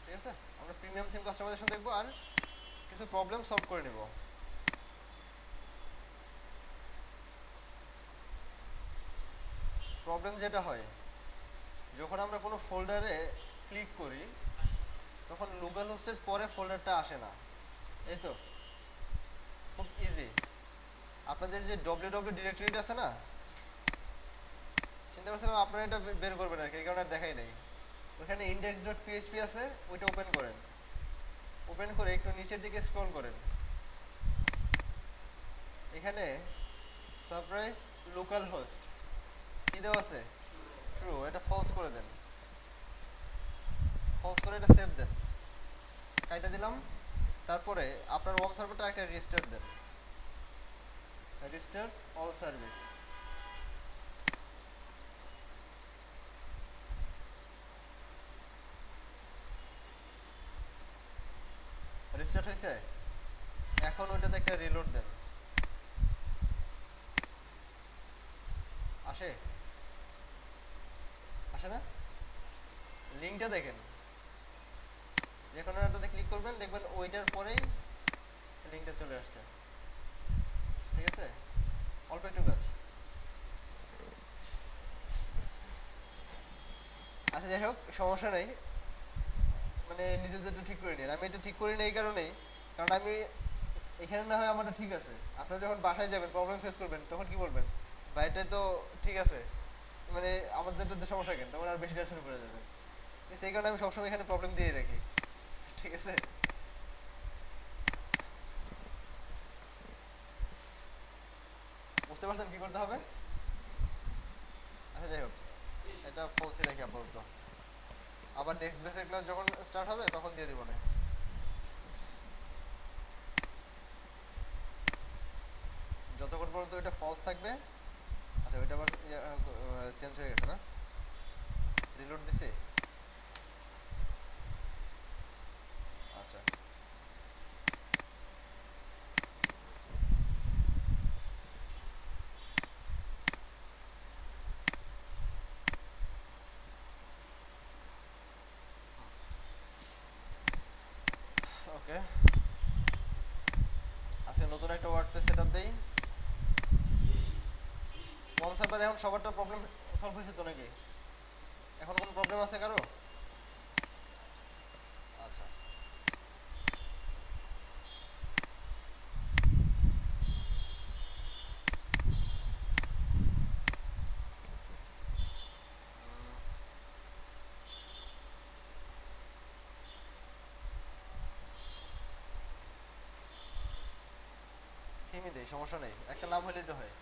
ঠিক আছে, আমরা প্রিমিয়াম থিম কাস্টমাইজেশন দেখবো আর কিছু প্রবলেম সলভ করে নেব। প্রবলেম যেটা হয় যখন আমরা কোনো ফোল্ডারে ক্লিক করি তখন লোকাল হোস্টের পরে ফোল্ডারটা আসে না, এই তো খুব ইজি। আপনাদের যে www ডিরেক্টরিটা আছে না, চিন্তা করছিলাম আপনারা এটা বের করবেন আর কি, এই কারণে আর দেখাই নাই। ওখানে index.php আছে, ওইটা ওপেন করেন। ওপেন করে একটু নিচের দিকে স্ক্রল করেন। এখানে সারপ্রাইজ লোকাল হোস্ট কি দেওয়া আছে? ট্রু। এটা ফলস করে দেন, ফলস করে এটা সেভ দেন। কাইটা দিলাম। তারপরে আপনার হোম সার্ভারটা একটা রিস্টার্ট দেন, রিস্টার্ট অল সার্ভিস। রিস্টার্ট হয়েছে? এখন ওইটাতে একটা রিলোড দেন। আসে? আসে না? লিঙ্কটা দেখেন, যে কোনো একটাতে ক্লিক করবেন, দেখবেন ওইটার পরেই লিঙ্কটা চলে আসছে। ঠিক আছে, অল্প একটু কাজ। আচ্ছা যাই হোক, সমস্যা নেই, মানে নিজেদের একটু ঠিক করে নিন। আমি এটা ঠিক করি না এই কারণেই, কারণ আমি এখানে না হয় আমারটা ঠিক আছে, আপনারা যখন বাসায় যাবেন প্রবলেম ফেস করবেন তখন কি বলবেন, বাইরে তো ঠিক আছে, মানে আমাদের তো সমস্যা কেন, তখন আর বেশি টেনশন করে যাবে। সেই কারণে আমি সবসময় এখানে প্রবলেম দিয়ে রাখি। ঠিক আছে, বুঝতে পারছেন কি করতে হবে? আচ্ছা যাই হোক, এটা ফলসই রাখি আপাতত। আবার নেক্সট বেসের ক্লাস যখন স্টার্ট হবে তখন দিয়ে দিব না। যতক্ষণ পর্যন্ত এটা ফলস থাকবে। আচ্ছা ওইটা আবার চেঞ্জ হয়ে গেছে না, রিলোড দিছি। আচ্ছা ওকে, আজকে নতুন একটা ওয়ার্ডপ্রেস সেটআপ দেই। হোম সার্ভারে এখন সবারটা প্রবলেম সলভ হয়েছে তো নাকি? এখন কোনো প্রবলেম আছে কারো? আচ্ছা থিমই দেই, সমস্যা নেই, একটা নাম হলেই তো হয়।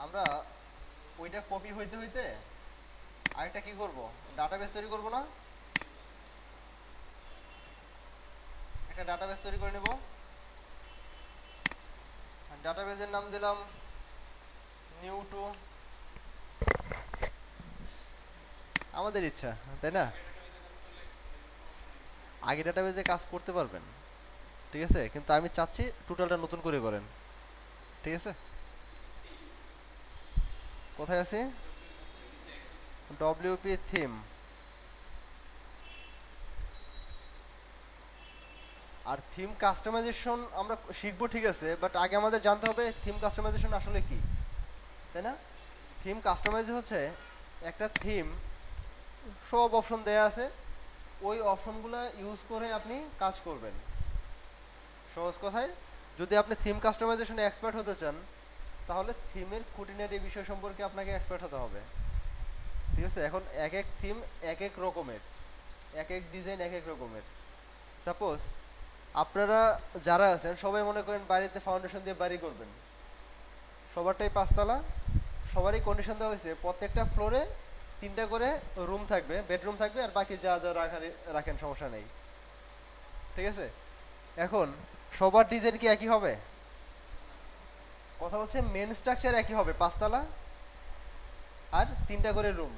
আমরা ওইটা কপি হইতে হইতে আরেকটা কি করব, ডাটাবেস তৈরি করব না? একটা ডাটাবেস তৈরি করে নেব। ডাটাবেসের নাম দিলাম নিউ টু, আমাদের ইচ্ছা, তাই না? আগে ডাটাবেসে কাজ করতে পারবেন, ঠিক আছে, কিন্তু আমি চাচ্ছি টোটালটা নতুন করে করেন। ঠিক আছে, কোথায় আছে? WP theme. আর থিম কাস্টমাইজেশন আমরা শিখবো ঠিক আছে, বাট আগে আমাদের জানতে হবে থিম কাস্টমাইজেশন আসলে কি, তাই না? থিম কাস্টমাইজ হচ্ছে একটা থিম, সব অপশন দেয়া আছে, ওই অপশনগুলো ইউজ করে আপনি কাজ করবেন। সহজ কথায়, যদি আপনি থিম কাস্টমাইজেশনে এক্সপার্ট হতে চান তাহলে থিমের খুঁটিনাটি বিষয় সম্পর্কে আপনাকে এক্সপার্ট হতে হবে। ঠিক আছে, এখন এক এক থিম এক এক রকমের, এক এক ডিজাইন এক এক রকমের। সাপোজ আপনারা যারা আছেন সবাই মনে করেন বাড়িতে ফাউন্ডেশন দিয়ে বাড়ি করবেন, সবারটাই পাঁচতলা, সবারই কন্ডিশন দেওয়া হয়েছে প্রত্যেকটা ফ্লোরে তিনটা করে রুম থাকবে, বেডরুম থাকবে, আর বাকি যা যা রাখেন সমস্যা নেই। ঠিক আছে, এখন সবার ডিজাইন কি একই হবে? কথা হচ্ছে মেন স্ট্রাকচার একই হবে, পাঁচতলা আর তিনটা করে রুম,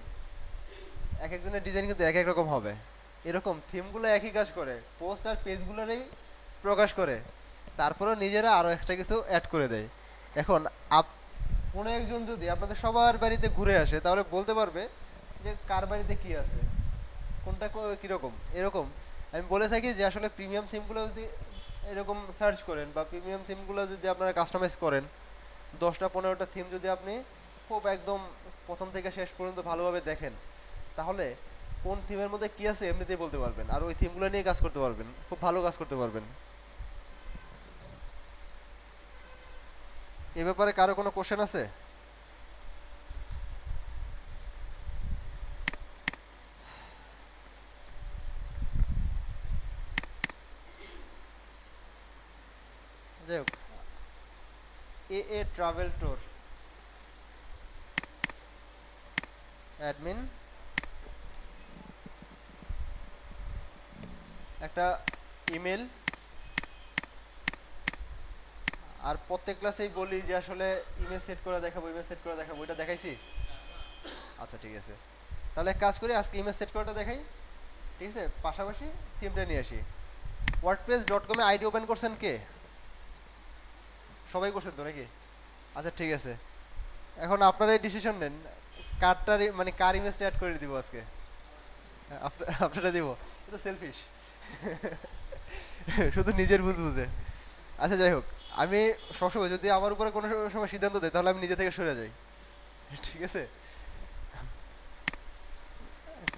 এক একজনের ডিজাইন কিন্তু এক এক রকম হবে। এরকম থিমগুলো একই কাজ করে, পোস্ট আর পেজগুলোরই প্রকাশ করে, তারপরেও নিজেরা আরও এক্সট্রা কিছু অ্যাড করে দেয়। এখন কোনো একজন যদি আপনাদের সবার বাড়িতে ঘুরে আসে তাহলে বলতে পারবে যে কার বাড়িতে কি আছে, কোনটা কীরকম, এরকম আমি বলে থাকি যে আসলে প্রিমিয়াম থিমগুলো যদি এরকম সার্চ করেন বা প্রিমিয়াম থিমগুলো যদি আপনারা কাস্টমাইজ করেন, 10টা 15টা থিম যদি আপনি খুব একদম প্রথম থেকে শেষ পর্যন্ত ভালোভাবে দেখেন, তাহলে কোন থিমের মধ্যে কী আছে এমনিতেই বলতে পারবেন, আর ওই থিমগুলো নিয়ে কাজ করতে পারবেন, খুব ভালো কাজ করতে পারবেন। এ ব্যাপারে কারো কোনো কোশ্চেন আছে? যাই হোক, এ ট্রাভেল ট্যুর অ্যাডমিন একটা ইমেল, আর প্রত্যেক ক্লাসেই বলি যে আসলে ইমেল সেট করে দেখাবো, ইমেল সেট করে দেখাবো, এটা দেখাইছি? আচ্ছা ঠিক আছে, তাহলে এক কাজ করি, আজকে ইমেল সেট করাটা দেখাই, ঠিক আছে, পাশাপাশি থিমটা নিয়ে আসি। wordpress.com এ আইডি ওপেন করছেন কে? সবাই করছেন তো নাকি? আচ্ছা ঠিক আছে, এখন আপনারাই ডিসিশন নেন, কারটার মানে কার ইমেজটা অ্যাড করে দিব আজকে, আপনারা দিব, এটা সেলফিশ। শুধু নিজের বুঝে। আচ্ছা যাই হোক, আমি সবসময় যদি আমার উপরে কোনো সময় সিদ্ধান্ত দেয় তাহলে আমি নিজে থেকে সরে যাই, ঠিক আছে?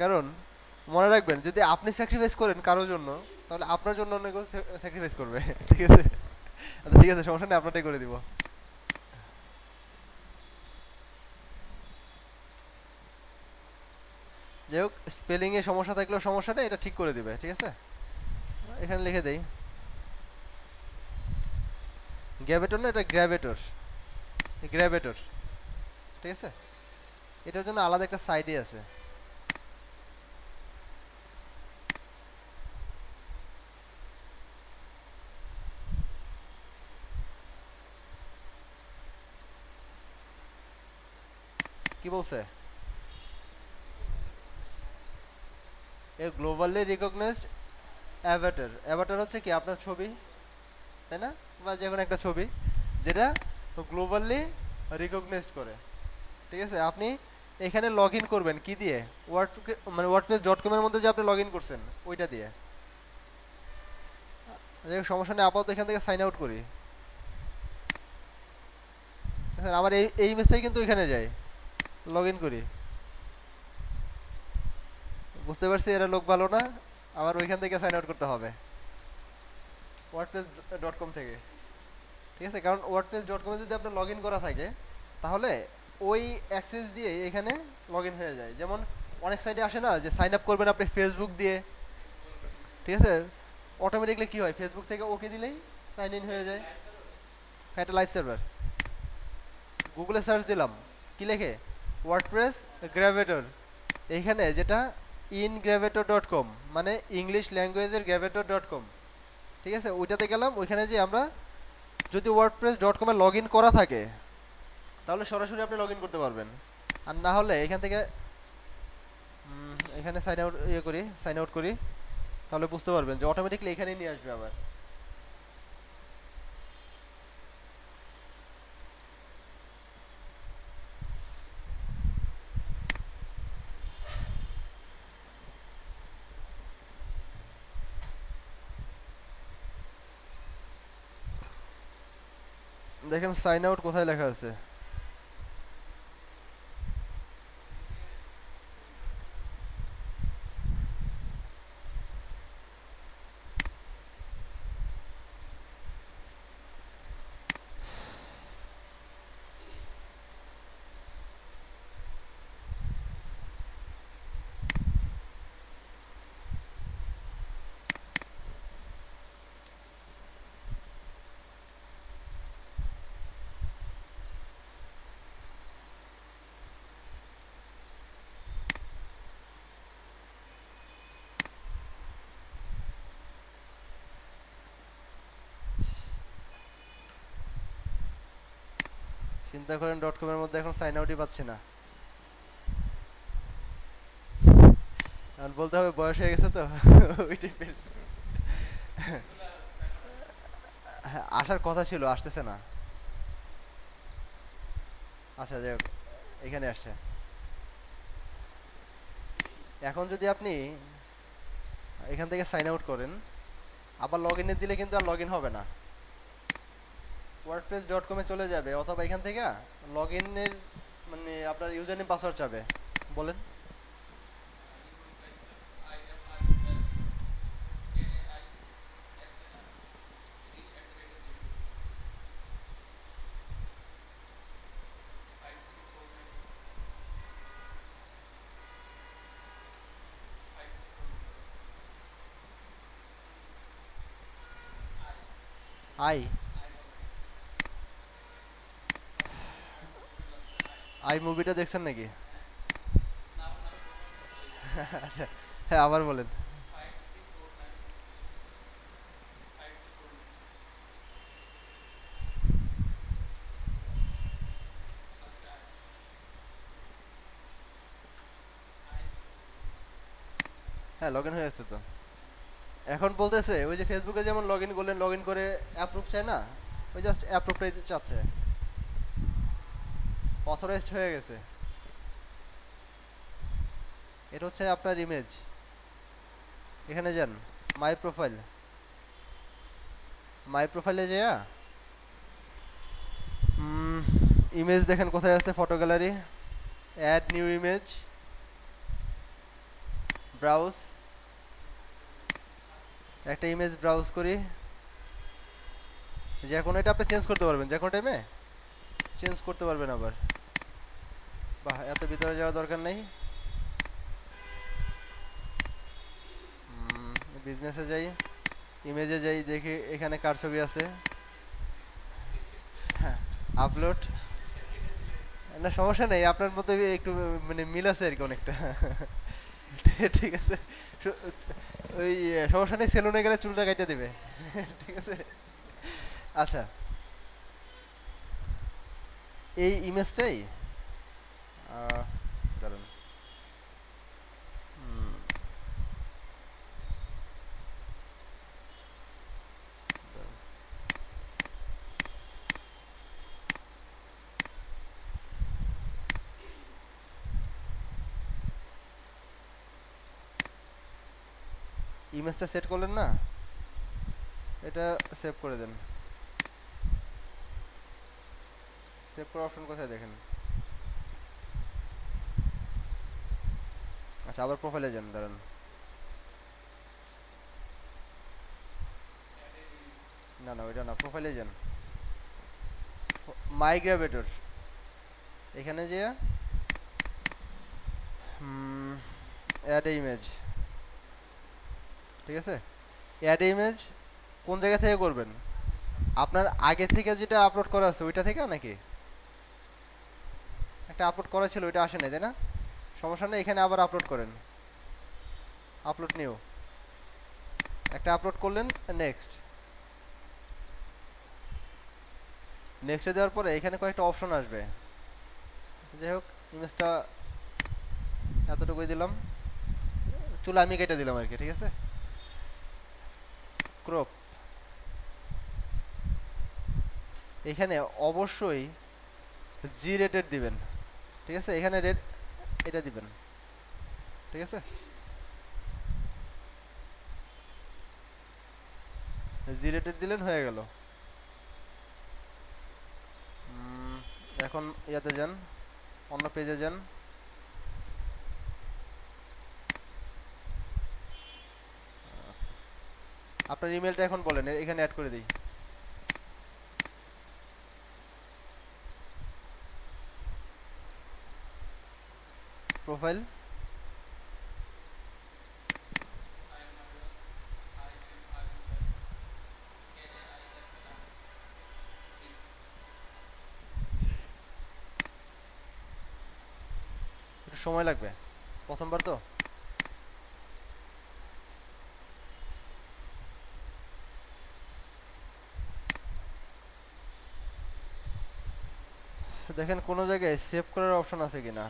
কারণ মনে রাখবেন, যদি আপনি স্যাক্রিফাইস করেন কারোর জন্য, তাহলে আপনার জন্য অন্য কেউ স্যাক্রিফাইস করবে, ঠিক আছে? আচ্ছা ঠিক আছে, সমস্যা নেই, আপনারটাই করে দিব। যাই হোক, স্পেলিংয়ে সমস্যা থাকলেও সমস্যা নেই, এটা ঠিক করে দিবে, ঠিক আছে? এখানে লিখে দেই, গ্র্যাভেটর না, এটা গ্র্যাভেটর, গ্র্যাভেটর, ঠিক আছে? এটার জন্য আলাদা একটা সাইডই আছে। কি বলছে? এ গ্লোবালি রিকগনাইজড অ্যাভাটার। অ্যাভাটার হচ্ছে কি আপনার ছবি, তাই না? বা যে কোনো একটা ছবি যেটা গ্লোবালি রিকগনাইজড করে, ঠিক আছে? আপনি এখানে লগ ইন করবেন কি দিয়ে? মানে wordpress.com এর মধ্যে যে আপনি লগ ইন করছেন ওইটা দিয়ে। যাই হোক, সমস্যা নেই, আপাতত এখান থেকে সাইন আউট করি। আমার এই ইমেজটাই কিন্তু এখানে যায়, লগ ইন করি। বুঝতে পারছি এরা লোক ভালো না, আমার ওইখান থেকে সাইন আউট করতে হবে wordpress.com থেকে, ঠিক আছে? কারণ wordpress.com এ যদি আপনার লগ ইন করা থাকে তাহলে ওই অ্যাক্সেস দিয়ে এখানে লগ ইন হয়ে যায়। যেমন অনেক সাইটে আসে না যে সাইন আপ করবেন আপনি ফেসবুক দিয়ে, ঠিক আছে? অটোমেটিকলি কি হয়, ফেসবুক থেকে ওকে দিলেই সাইন ইন হয়ে যায়। হ্যাঁ, এটা লাইভ সার্ভার। গুগলে সার্চ দিলাম, কি লেখে? ওয়ার্ডপ্রেস গ্র্যাভেটর, এইখানে যেটা ingravator.com, মানে ইংলিশ ল্যাঙ্গুয়েজের গ্র্যাভেটর.com, ঠিক আছে? ওইটাতে গেলাম, ওইখানে যে আমরা যদি wordpress.com এ লগ ইন করা থাকে তাহলে সরাসরি আপনি লগ ইন করতে পারবেন, আর না হলে এখান থেকে এখানে সাইন আউট করি, তাহলে বুঝতে পারবেন যে অটোমেটিকলি এখানেই নিয়ে আসবে আবার। দেখেন সাইন আউট কোথায় লেখা আছে। চিন্তা করেন .com এর মধ্যে এখন সাইন আউটই পাচ্ছি না, কারণ বলতে হবে বয়স হয়ে গেছে তো। ওইটাই পেয়েছি। হ্যাঁ, আসার কথা ছিল, আসতেছে না। আচ্ছা যাই হোক, এখানে আসছে। এখন যদি আপনি এখান থেকে সাইন আউট করেন, আবার লগ ইনে দিলে কিন্তু আর লগ ইন হবে না, wordpress.com-এ চলে যাবে, অথবা এখান থেকে লগ ইনের মানে আপনার ইউজার নেম পাসওয়ার্ড চাবে। বলেন। আই আই মুভিটা দেখছেন নাকি? আচ্ছা, হ্যাঁ আবার বলেন। হ্যাঁ লগ ইন হয়ে গেছে তো। এখন বলতেছে ওই যে ফেসবুকে যেমন লগ ইন করলেন, লগ ইন করে অ্যাপ্রুভ চায় না, ওই জাস্ট অ্যাপ্রুভটাই চাচ্ছে, অথরাইজড হয়ে গেছে। এটা হচ্ছে আপনার ইমেজ। এখানে যান, মাই প্রোফাইল, মাই প্রোফাইলে যায়া ইমেজ দেখেন কোথায় আছে, photo gallery, add new image, browse, একটা ইমেজ ব্রাউজ করি, যে কোনো এটা আপনি চেঞ্জ করতে পারবেন, যে কোনো টাইমে চেঞ্জ করতে পারবেন আবার। বাহ, এত ভিতরে যাওয়ার দরকার নেই। বিজনেসে যাই, ইমেজে যাই, দেখি এখানে কার ছবি আছে, হ্যাঁ আপলোড। না সমস্যা নেই, আপনার মতো একটু মানে মিল আছে আর কি অনেকটা। ঠিক আছে, ওই সমস্যা নেই, সেলুনে গেলে চুলটা কেটে দেবে। ঠিক আছে। আচ্ছা, এই ইমেজটাই দাঁড়ান, দাঁড়ান। ইমেজটা সেট করলেন না, এটা সেভ করে দেন। সেভ করার অপশন কোথায় দেখেন? আচ্ছা, আবার প্রোফাইলে যান, দাঁড়ান। না না, ওইটা না, প্রোফাইলে যান, মাইগ্রাভেটর, এখানে যে অ্যাড ইমেজ, ঠিক আছে। অ্যাড ইমেজ কোন জায়গা থেকে করবেন? আপনার আগে থেকে যেটা আপলোড করা আছে ওইটা থেকে নাকি? একটা আপলোড করা ছিল, ওইটা আসে নাই তাই না? সমস্যা নেই, এখানে আবার আপলোড করেন, আপলোড নিউ, একটা আপলোড করলেন, নেক্সট, নেক্সটে দেওয়ার পরে এখানে কয়েকটা অপশন আসবে। যাই হোক, ইমেজটা এতটুকুই দিলাম, চুল আমি কেটে দিলাম আর কি, ঠিক আছে। ক্রপ, এখানে অবশ্যই জি রেটেড দিবেন, ঠিক আছে, এখানে রেট এটা দিবেন, ঠিক আছে। জি রেটেড দিলেন, হয়ে গেল। এখন ইয়াতে যান, অন্য পেজে যান, আপনার ইমেলটা এখন বলেন, এখানে অ্যাড করে দিই। প্রোফাইল, একটু সময় লাগবে, প্রথমবার তো। দেখেন কোনো জায়গায় সেভ করার অপশন আছে কিনা।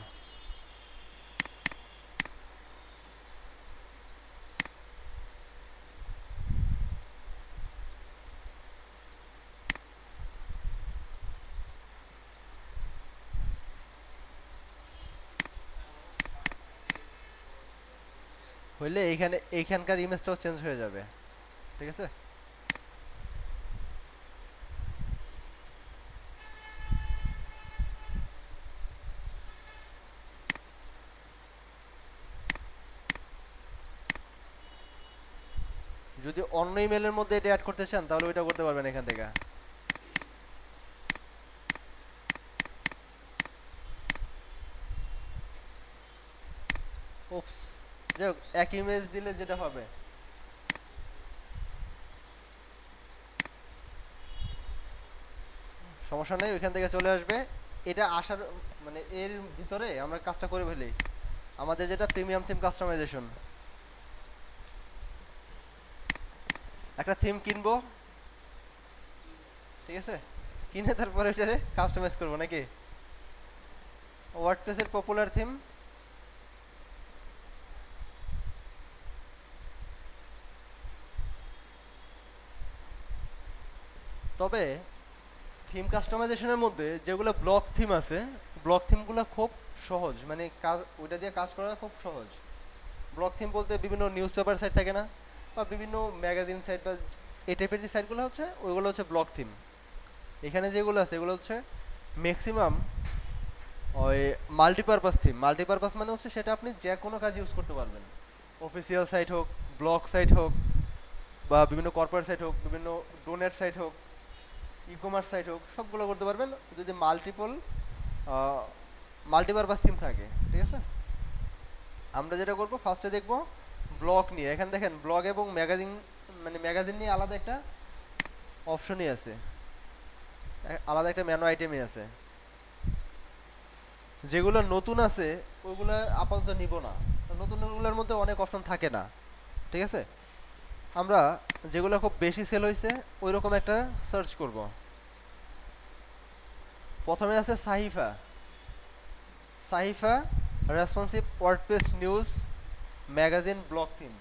হইলে এইখানকার ইমেজটাও চেঞ্জ হয়ে যাবে, ঠিক আছে। যদি অন্য ইমেলের মধ্যে এটা অ্যাড করতে চান তাহলে ওইটা করতে পারবেন এখান থেকে। উপস, যাই হোক, এক ইমেজ দিলে যেটা হবে, সমস্যা নেই, ওইখান থেকে চলে আসবে। এটা আসার মানে এর ভিতরে আমরা কাজটা করে ফেলি, আমাদের যেটা প্রিমিয়াম থিম কাস্টমাইজেশন। একটা থিম কিনবো, ঠিক আছে, কিনে তারপরে এটারে কাস্টমাইজ করবো নাকি। ওয়ার্ডপ্রেসের পপুলার থিম, তবে থিম কাস্টমাইজেশনের মধ্যে যেগুলো ব্লক থিম আছে, ব্লক থিমগুলো খুব সহজ, মানে কাজ ওইটা দিয়ে কাজ করা খুব সহজ। ব্লক থিম বলতে বিভিন্ন নিউজ পেপার সাইট থাকে না, বা বিভিন্ন ম্যাগাজিন সাইট বা এই টাইপের যে সাইটগুলো হচ্ছে ওইগুলো হচ্ছে ব্লক থিম। এখানে যেগুলো আছে এগুলো হচ্ছে ম্যাক্সিমাম ওই মাল্টিপারপাস থিম। মাল্টিপারপাস মানে হচ্ছে সেটা আপনি যে কোনো কাজ ইউজ করতে পারবেন, অফিসিয়াল সাইট হোক, ব্লগ সাইট হোক, বা বিভিন্ন কর্পোরেট সাইট হোক, বিভিন্ন ডোনেট সাইট হোক, ই কমার্স সাইট হোক, সবগুলো করতে পারবেন যদি মাল্টিপারপাস থিম থাকে, ঠিক আছে। আমরা যেটা করব ফার্স্টে দেখব ব্লগ নিয়ে। এখানে দেখেন ব্লগ এবং ম্যাগাজিন, মানে ম্যাগাজিন নিয়ে আলাদা একটা অপশনই আছে, আলাদা একটা মেনু আইটেমই আছে। যেগুলো নতুন আছে ওইগুলো আপাতত নিব না, নতুনগুলোর মধ্যে অনেক অপশন থাকে না, ঠিক আছে। আমরা যেগুলো খুব বেশি সেল হয়েছে ওই রকম একটা সার্চ করব। প্রথমে আছে সাহিফা, সাহিফা responsive WordPress news magazine blog theme.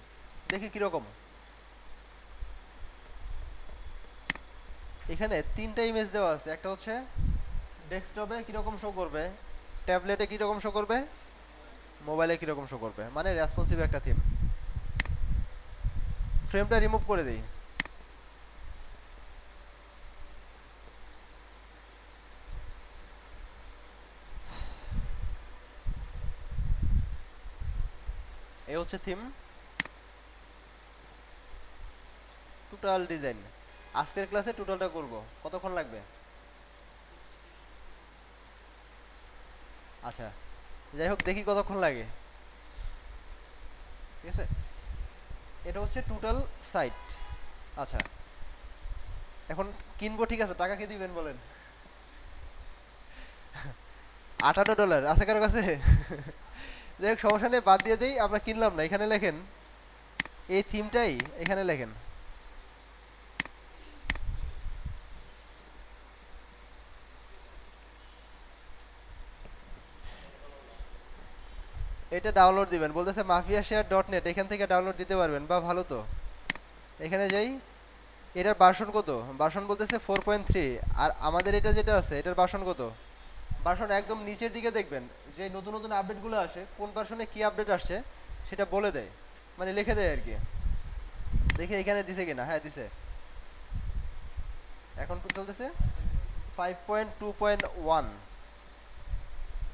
দেখি কীরকম। এখানে তিনটা ইমেজ দেওয়া আছে, একটা হচ্ছে ডেস্কটপে কীরকম শো করবে, ট্যাবলেটে কীরকম শো করবে, মোবাইলে কীরকম শো করবে, মানে রেসপন্সিভ একটা থিম। ফ্রেমটা রিমুভ করে দিই। এই হচ্ছে থিম, টোটাল ডিজাইন। আজকের ক্লাসে টোটালটা করব, কতক্ষণ লাগবে? আচ্ছা, যাই হোক, দেখি কতক্ষণ লাগে, ঠিক আছে। এটা হচ্ছে টোটাল সাইট। আচ্ছা, এখন কিনবো, ঠিক আছে, টাকা কে দিবেন বলেন? $58 আছে কারো কাছে? যাই হোক, সমস্যা নেই, বাদ দিয়ে দিই, আমরা কিনলাম না। এখানে লেখেন এই থিমটাই, এখানে লেখেন এটা ডাউনলোড দিবেন, বলতেছে mafiashare.net, এখান থেকে ডাউনলোড দিতে পারবেন। বা ভালো তো, এখানে যাই। এটার ভার্সন কত? ভার্সন বলতেছে 4.3। আর আমাদের এটা যেটা আছে এটার ভার্সন কত? ভার্সন একদম নিচের দিকে দেখবেন, যে নতুন নতুন আপডেটগুলো আসে, কোন ভার্সনে কি আপডেট আসছে সেটা বলে দেয়, মানে লিখে দেয় আর কি। দেখে এখানে দিছে কিনা, হ্যাঁ দিছে। এখন চলতেছে 5.2.1।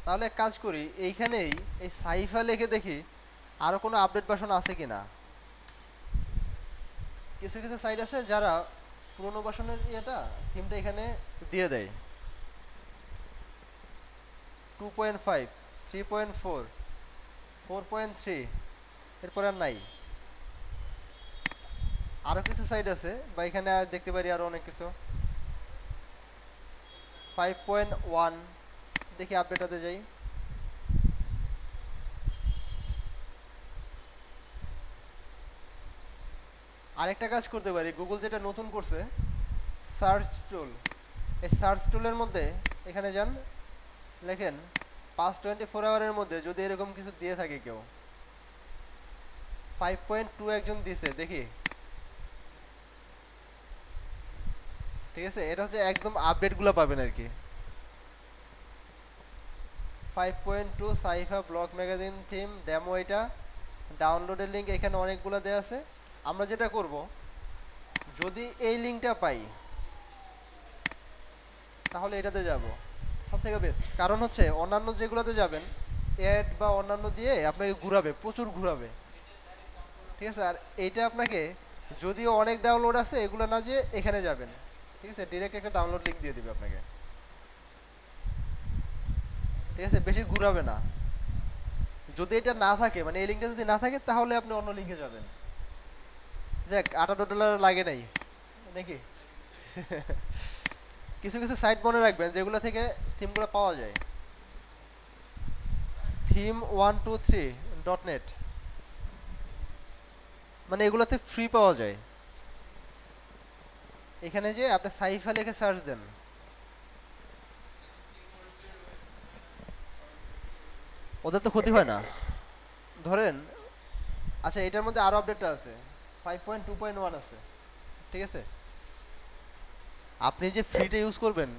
তাহলে এক কাজ করি, এইখানেই এই সাইফা লিখে দেখি আরও কোনো আপডেট ভার্সন আছে কিনা। কিছু কিছু সাইট আছে যারা পুরোনো ভার্সনের ইয়েটা থিমটা এখানে দিয়ে দেয়। 2.5, 3.4, 4.3, এরপর আর নাই। আরও কিছু সাইট আছে, বা এখানে দেখতে পারি আরও অনেক কিছু। 5.1, দেখি আপডেটাতে যাই। আরেকটা কাজ করতে পারি, গুগল যেটা নতুন করছে সার্চ টুল, এই সার্চ টুলের মধ্যে এখানে যান, লেখেন 524 আওয়ারের মধ্যে যদি এরকম কিছু দিয়ে থাকে কেউ। 5.2 একজন দিছে, দেখি, ঠিক আছে। এটা হচ্ছে একদম আপডেটগুলো পাবেন আর কি। 5.2 Saifa blog magazine theme demo, এটা ডাউনলোডের লিঙ্ক এখানে অনেকগুলো দেওয়া আছে। আমরা যেটা করব, যদি এই লিঙ্কটা পাই তাহলে এটাতে যাব সব থেকে বেস্ট। কারণ হচ্ছে অন্যান্য যেগুলোতে যাবেন অ্যাড বা অন্যান্য দিয়ে আপনাকে ঘুরাবে, প্রচুর ঘুরাবে, ঠিক আছে। আর এইটা আপনাকে যদিও অনেক ডাউনলোড আছে, এগুলো না যে এখানে যাবেন, ঠিক আছে, ডিরেক্ট একটা ডাউনলোড লিঙ্ক দিয়ে দিবে আপনাকে, ঠিক আছে, বেশি ঘুরাবে না। যদি এটা না থাকে, মানে এই লিঙ্কটা যদি না থাকে, তাহলে আপনি অন্য লিঙ্কে যাবেন। যাক, $58 লাগে নাই নাকি? কিছু কিছু সাইট মনে রাখবেন যেগুলো থেকে থিমগুলো পাওয়া যায়। theme123.net, মানে এগুলোতে ফ্রি পাওয়া যায়। এখানে যে আপনি সাইফা লিখে সার্চ দেন, ওদের তো ক্ষতি হয় না। ধরেন, আচ্ছা, এটার মধ্যে আরো আপডেটটা আছে, 5.2.1 আছে, ঠিক আছে। আপনি যে ফ্রিটা ইউজ করবেন,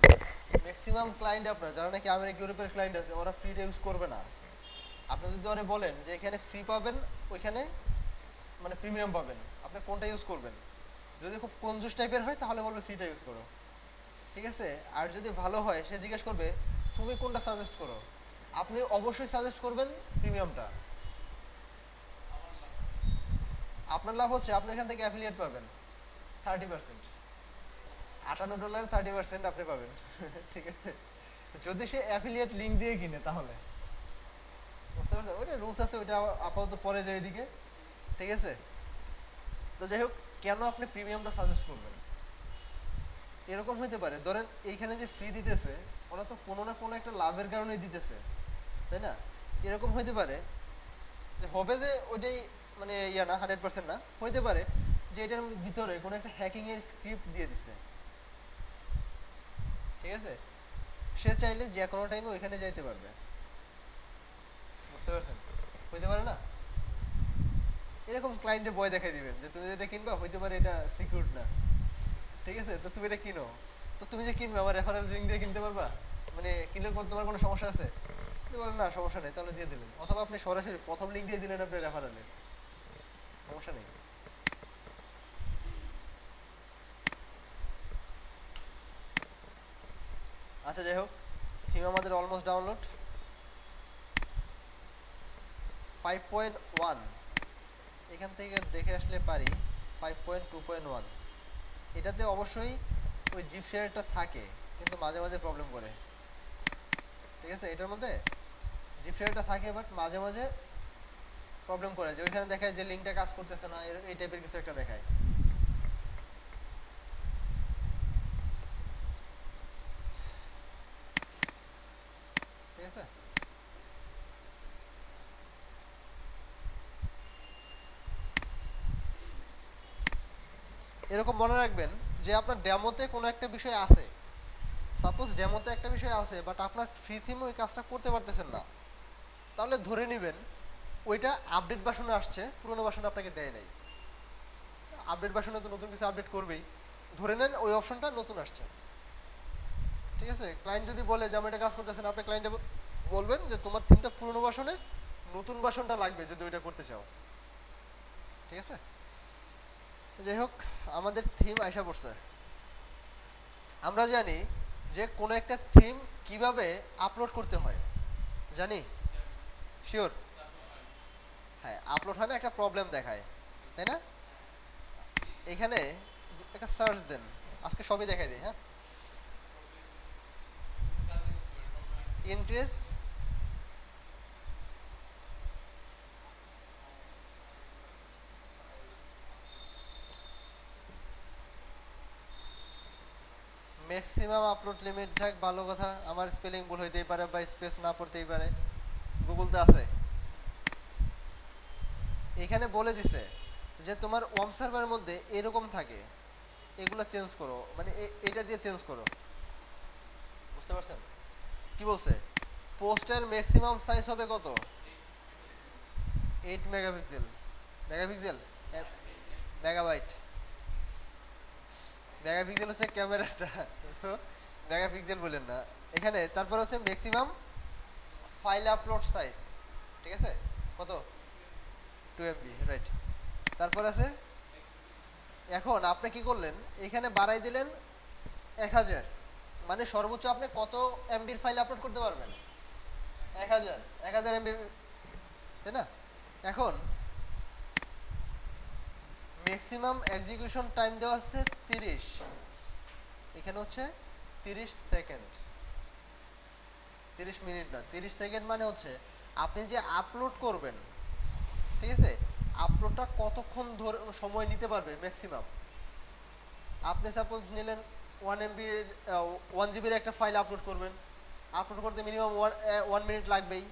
ম্যাক্সিমাম ক্লায়েন্ট আপনার যারা নাকি আমেরিকা ইউরোপের ক্লায়েন্ট আছে, ওরা ফ্রিটা ইউজ করবে না। আপনি যদি ওরা বলেন যে এখানে ফ্রি পাবেন, ওইখানে মানে প্রিমিয়াম পাবেন, আপনি কোনটা ইউজ করবেন? যদি খুব কনজুস টাইপের হয় তাহলে বলবে ফ্রিটা ইউজ করো, ঠিক আছে। আর যদি ভালো হয়, সে জিজ্ঞেস করবে তুমি কোনটা সাজেস্ট করো, আপনি অবশ্যই সাজেস্ট করবেন প্রিমিয়ামটা। আপনার লাভ হচ্ছে আপনি এখান থেকে অ্যাফিলিয়েট পাবেন 30%, $58 30% আপনি পাবেন। ঠিক আছে, যদি সে অ্যাফিলিয়েট লিঙ্ক দিয়ে কিনে তাহলে। বুঝতে পারছেন? ওইটা রুলস আছে, ওইটা আপাতত পরে যায় এদিকে, ঠিক আছে। তো যাই হোক, কেন আপনি প্রিমিয়ামটা সাজেস্ট করবেন? এরকম হইতে পারে, ধরেন এইখানে যে ফ্রি দিতেছে, ওরা তো কোনো না কোনো একটা লাভের কারণেই দিতেছে, তাই না? এরকম হইতে পারে যে হবে যে ওইটাই মানে ইয়া না, 100% না, হইতে পারে যে এটার ভিতরে কোনো একটা হ্যাকিং এর স্ক্রিপ্ট দিয়ে দিছে, ঠিক আছে। সে চাইলে যে কোনো টাইমে ওইখানে যাইতে পারবে। বুঝতে পারছেন? হইতে পারে না? এরকম ক্লায়েন্টে ভয় দেখাই দিবেন যে তুমি যেটা কিনবা হইতে পারে এটা সিকিউর না, ঠিক আছে, তো তুমি এটা কিনো। তো তুমি যে কিনবে আমার রেফারেল লিঙ্ক দিয়ে কিনতে পারবা, মানে কিনলে তোমার কোনো সমস্যা আছে? যদি বলেন না সমস্যা নেই, তাহলে দিয়ে দিলেন, অথবা আপনি সরাসরি প্রথম লিঙ্ক দিয়ে দিলেন আপনার রেফারেলে, সমস্যা নেই। আচ্ছা, যাই হোক, থিম আমাদের অলমোস্ট ডাউনলোড। 5.1 এখান থেকে দেখে আসলে পারি। 5.2.1 এটাতে অবশ্যই ওই জিপ শেয়ারটা থাকে, কিন্তু মাঝে মাঝে প্রবলেম করে, ঠিক আছে। এটার মধ্যে জিপ শেয়ারটা থাকে, বাট মাঝে মাঝে প্রবলেম করে, যে ওইখানে দেখায় যে লিঙ্কটা কাজ করতেছে না, এই টাইপের কিছু একটা দেখায়, ঠিক আছে। এরকম মনে রাখবেন যে আপনার ডেমোতে কোনো একটা বিষয় আছে, সাপোজ ডেমোতে একটা বিষয় আছে, বাট আপনার ফ্রি থিমে ওই কাজটা করতে পারতেছেন না, তাহলে ধরে নেবেন ওইটা আপডেট ভার্সনে আসছে, পুরোনো ভার্সনে আপনাকে দেয় নাই। আপডেট ভার্সনে তো নতুন কিছু আপডেট করবেই, ধরে নেন ওই অপশনটা নতুন আসছে, ঠিক আছে। ক্লায়েন্ট যদি বলে যে আমি এটা কাজ করতেছে না, আপনি ক্লায়েন্টে বলবেন যে তোমার থিমটা পুরোনো ভার্সনের, নতুন ভার্সনটা লাগবে যদি ওইটা করতে চাও, ঠিক আছে। যাই হোক, আমাদের থিম আইসা পড়ছে। আমরা জানি যে কোনো একটা থিম কিভাবে আপলোড করতে হয়, জানি? শিওর? হ্যাঁ, আপলোড হয় না, একটা প্রবলেম দেখায়, তাই না? এখানে একটা সার্চ দেন, আজকে সবই দেখাই দিই, হ্যাঁ। ইনক্রিজ ম্যাক্সিমাম আপলোড লিমিট, থাক ভালো কথা, আমার স্পেলিং ভুল হইতেই পারে বা স্পেস না পড়তেই পারে, গুগল তো আছে। এখানে বলে দিছে যে তোমার ওয়ার্ম সার্ভারের মধ্যে এরকম থাকে, এগুলো চেঞ্জ করো, মানে এটা দিয়ে চেঞ্জ করো। বুঝতে পারছেন কি বলছে? পোস্টের ম্যাক্সিমাম সাইজ হবে কত? 8 মেগাপিক্সেল। মেগাপিক্সেল? মেগাবাইট। মেগাপিক্সেল হচ্ছে ক্যামেরাটা, সো মেগাপিক্সেল বলেন না এখানে। তারপর হচ্ছে ম্যাক্সিমাম ফাইল আপলোড সাইজ, ঠিক আছে, কত? 2 MB, রাইট। তারপর আছে, এখন আপনি কি করলেন, এখানে বাড়াই দিলেন 1000, মানে সর্বোচ্চ আপনি কত এমবির ফাইল আপলোড করতে পারবেন? 1000 এমবি, তাই না? এখন ম্যাক্সিমাম এক্সিকিউশন টাইম দেওয়া আছে 30, এখানে হচ্ছে 30 সেকেন্ড, 30 মিনিট না, 30 সেকেন্ড, মানে হচ্ছে আপনি যে আপলোড করবেন, ঠিক আছে, আপলোডটা কতক্ষণ ধরে সময় নিতে পারবে ম্যাক্সিমাম। আপনি সাপোজ নিলেন 1 MB 1 GB একটা ফাইল আপলোড করবেন, আপলোড করতে মিনিমাম 1 মিনিট লাগবেই,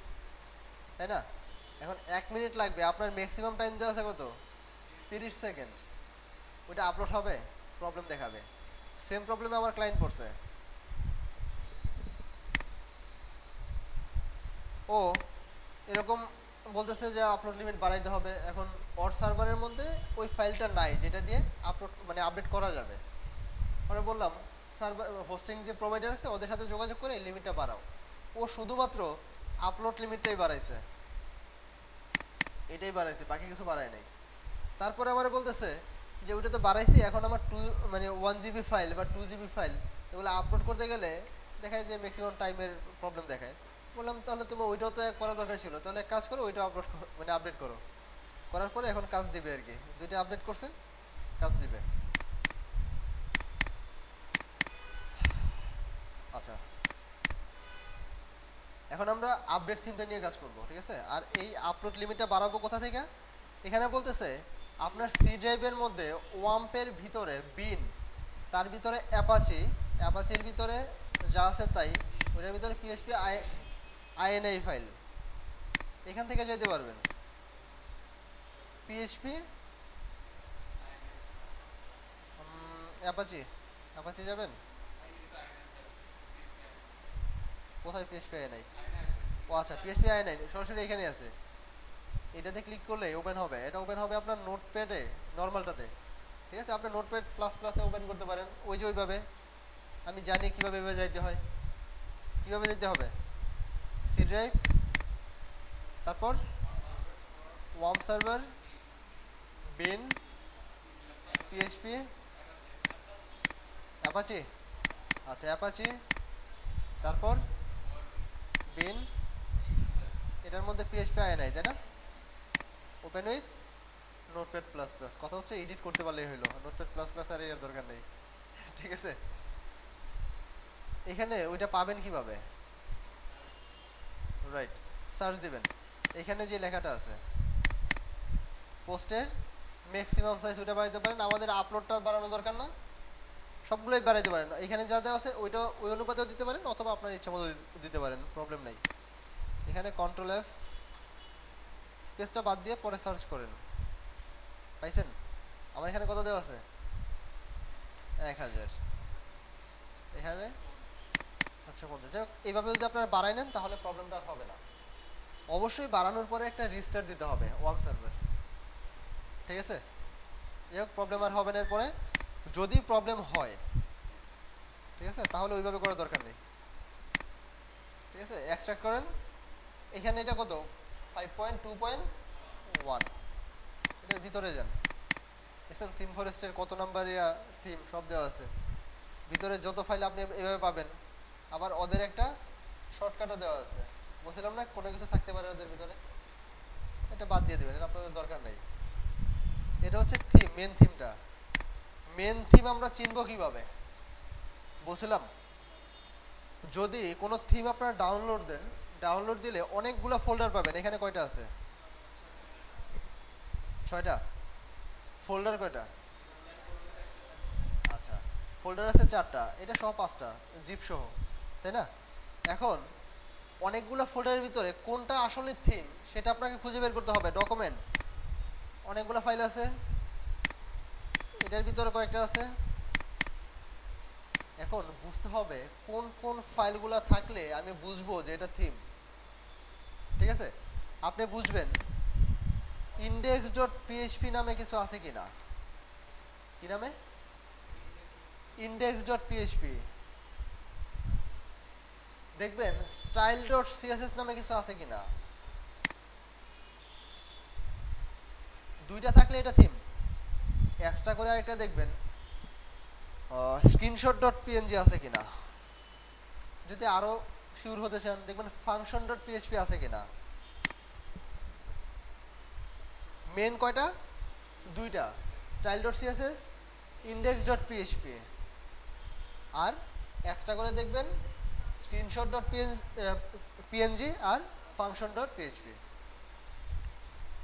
তাই না? এখন 1 মিনিট লাগবে, আপনার ম্যাক্সিমাম টাইম দেওয়া আছে কত? 30 সেকেন্ড। ওইটা আপলোড হবে, প্রবলেম দেখাবে। সেম প্রবলেমে আমার ক্লায়েন্ট পড়ছে। ও এরকম বলতেছে যে আপলোড লিমিট বাড়াইতে হবে। এখন ওর সার্ভারের মধ্যে ওই ফাইলটা নাই যেটা দিয়ে আপলোড মানে আপডেট করা যাবে। আমরা বললাম সার্ভার হোস্টিং যে প্রোভাইডার আছে ওদের সাথে যোগাযোগ করে এই লিমিটটা বাড়াও। ও শুধুমাত্র আপলোড লিমিটটাই বাড়াইছে, এটাই বাড়াইছে, বাকি কিছু বাড়ায় নাই। তারপরে আমার বলতেছে যে ওইটা তো বাড়াইছি, এখন আমার 1 GB ফাইল বা 2 GB ফাইল এগুলো আপলোড করতে গেলে দেখায় যে ম্যাক্সিমাম টাইমের প্রবলেম দেখায়। বললাম তাহলে তুমি ওইটাও তো করা দরকার ছিল, তাহলে এক কাজ করো ওইটা আপলোড মানে আপডেট করো। করার পরে এখন কাজ দিবে আর কি, দুইটা আপডেট করছে, কাজ দিবে। আচ্ছা, এখন আমরা আপডেট থিমটা নিয়ে কাজ করব, ঠিক আছে? আর এই আপলোড লিমিটটা বাড়াবো কোথা থেকে? এখানে বলতেছে আপনার সি ড্রাইভের মধ্যে ওয়াম্পের ভিতরে বিন, তার ভিতরে অ্যাপাচির ভিতরে যা আছে তাই, ওটার ভিতরে পিএইচপি আইএনআই ফাইল, এখান থেকে যেতে পারবেন। পিএইচপি অ্যাপাচি যাবেন, কোথায় পিএইচপি আইএনআই? ও আচ্ছা, পিএইচপি আইএনআই সরাসরি এখানে আছে, এটাতে ক্লিক করলে ওপেন হবে। এটা ওপেন হবে আপনার নোটপ্যাডে, নর্মালটাতে, ঠিক আছে? আপনি নোটপ্যাড প্লাস প্লাসে ওপেন করতে পারেন, ওই যে ওইভাবে। আমি জানি কীভাবে এভাবে যাইতে হয়, কীভাবে যেতে হবে। সি ড্রাইভ, তারপর ওয়ার্ম সার্ভার, বিন, পিএইচপি, অ্যাপাচি, আচ্ছা অ্যাপাচি, তারপর বিন, এটার মধ্যে পিএইচপি আয় নাই, তাই না? Open with notepad plus plus, কথা হচ্ছে এডিট করতে পারলেই হইলো, নোটপ্যাড প্লাস প্লাস আর এর দরকার নেই, ঠিক আছে? এখানে ওইটা পাবেন কিভাবে? রাইট, সার্চ দিবেন, এখানে যে লেখাটা আছে পোস্টের ম্যাক্সিমাম সাইজ ওইটা বাড়াইতে পারেন। আমাদের আপলোডটা বাড়ানো দরকার না, সবগুলোই বাড়াইতে পারেন। এখানে যা দেওয়া আছে ওইটা ওই অনুপাতেও দিতে পারেন, অথবা আপনার ইচ্ছা মতো দিতে পারেন, প্রবলেম নেই। এখানে কন্ট্রোল এফ, স্পেসটা বাদ দিয়ে পরে সার্চ করেন, পাইছেন? আমার এখানে কত দেওয়া আছে? 1000, এখানে 750। যাই হোক, এইভাবে যদি আপনারা বাড়াই নেন তাহলে প্রবলেমটা আর হবে না। অবশ্যই বাড়ানোর পরে একটা রিস্টার্ট দিতে হবে ওয়ার্ম সার্ভার, ঠিক আছে? যাই হোক, প্রবলেম আর হবে না এরপরে। যদি প্রবলেম হয়, ঠিক আছে, তাহলে ওইভাবে করার দরকার নেই, ঠিক আছে? এক্সট্রাক্ট করেন, এখানে এটা কত? 5.2.1, এটার ভিতরে যান, দেখছেন থিম ফরেস্টের কত নাম্বার থিম সব দেওয়া আছে ভিতরে, যত ফাইল আপনি এভাবে পাবেন। আবার ওদের একটা শর্টকাটও দেওয়া আছে, বলছিলাম না কোনো কিছু থাকতে পারে ওদের ভিতরে, এটা বাদ দিয়ে দেবেন, এটা আপনাদের দরকার নেই। এটা হচ্ছে থিম, মেন থিমটা। মেন থিম আমরা চিনব কিভাবে? বলছিলাম যদি কোনো থিম আপনারা ডাউনলোড দেন, ডাউনলোড দিলে অনেকগুলো ফোল্ডার পাবেন। এখানে কয়টা আছে? 6টা। ফোল্ডার কয়টা? আচ্ছা, ফোল্ডার আছে 4টা, এটা সহ 5টা, জিপ সহ, তাই না? এখন অনেকগুলো ফোল্ডারের ভিতরে কোনটা আসলে থিম সেটা আপনাকে খুঁজে বের করতে হবে। ডকুমেন্ট, অনেকগুলো ফাইল আছে, এটার ভিতরে কয়েকটা আছে। এখন বুঝতে হবে কোন কোন ফাইলগুলো থাকলে আমি বুঝবো যে এটা থিম, ঠিক আছে? আপনি বুঝবেন index.php নামে কিছু আছে কিনা। কি নামে? index.php। দেখবেন style.css নামে কিছু আছে কিনা। দুইটা থাকলে এটা থিম। এক্সট্রা করে আরেকটা দেখবেন স্ক্রিনশট ডট পিএনজি আছে কিনা। যদি আরো শিওর হতে চান দেখবেন ফাংশন ডট পিএইচপি আছে কিনা। মেন কয়টা? দুইটা, style dot CSS, index dot PHP. আর এক্সট্রা করে দেখবেন স্ক্রিনশট ডট পিএনজি আর ফাংশন ডট পিএইচপি।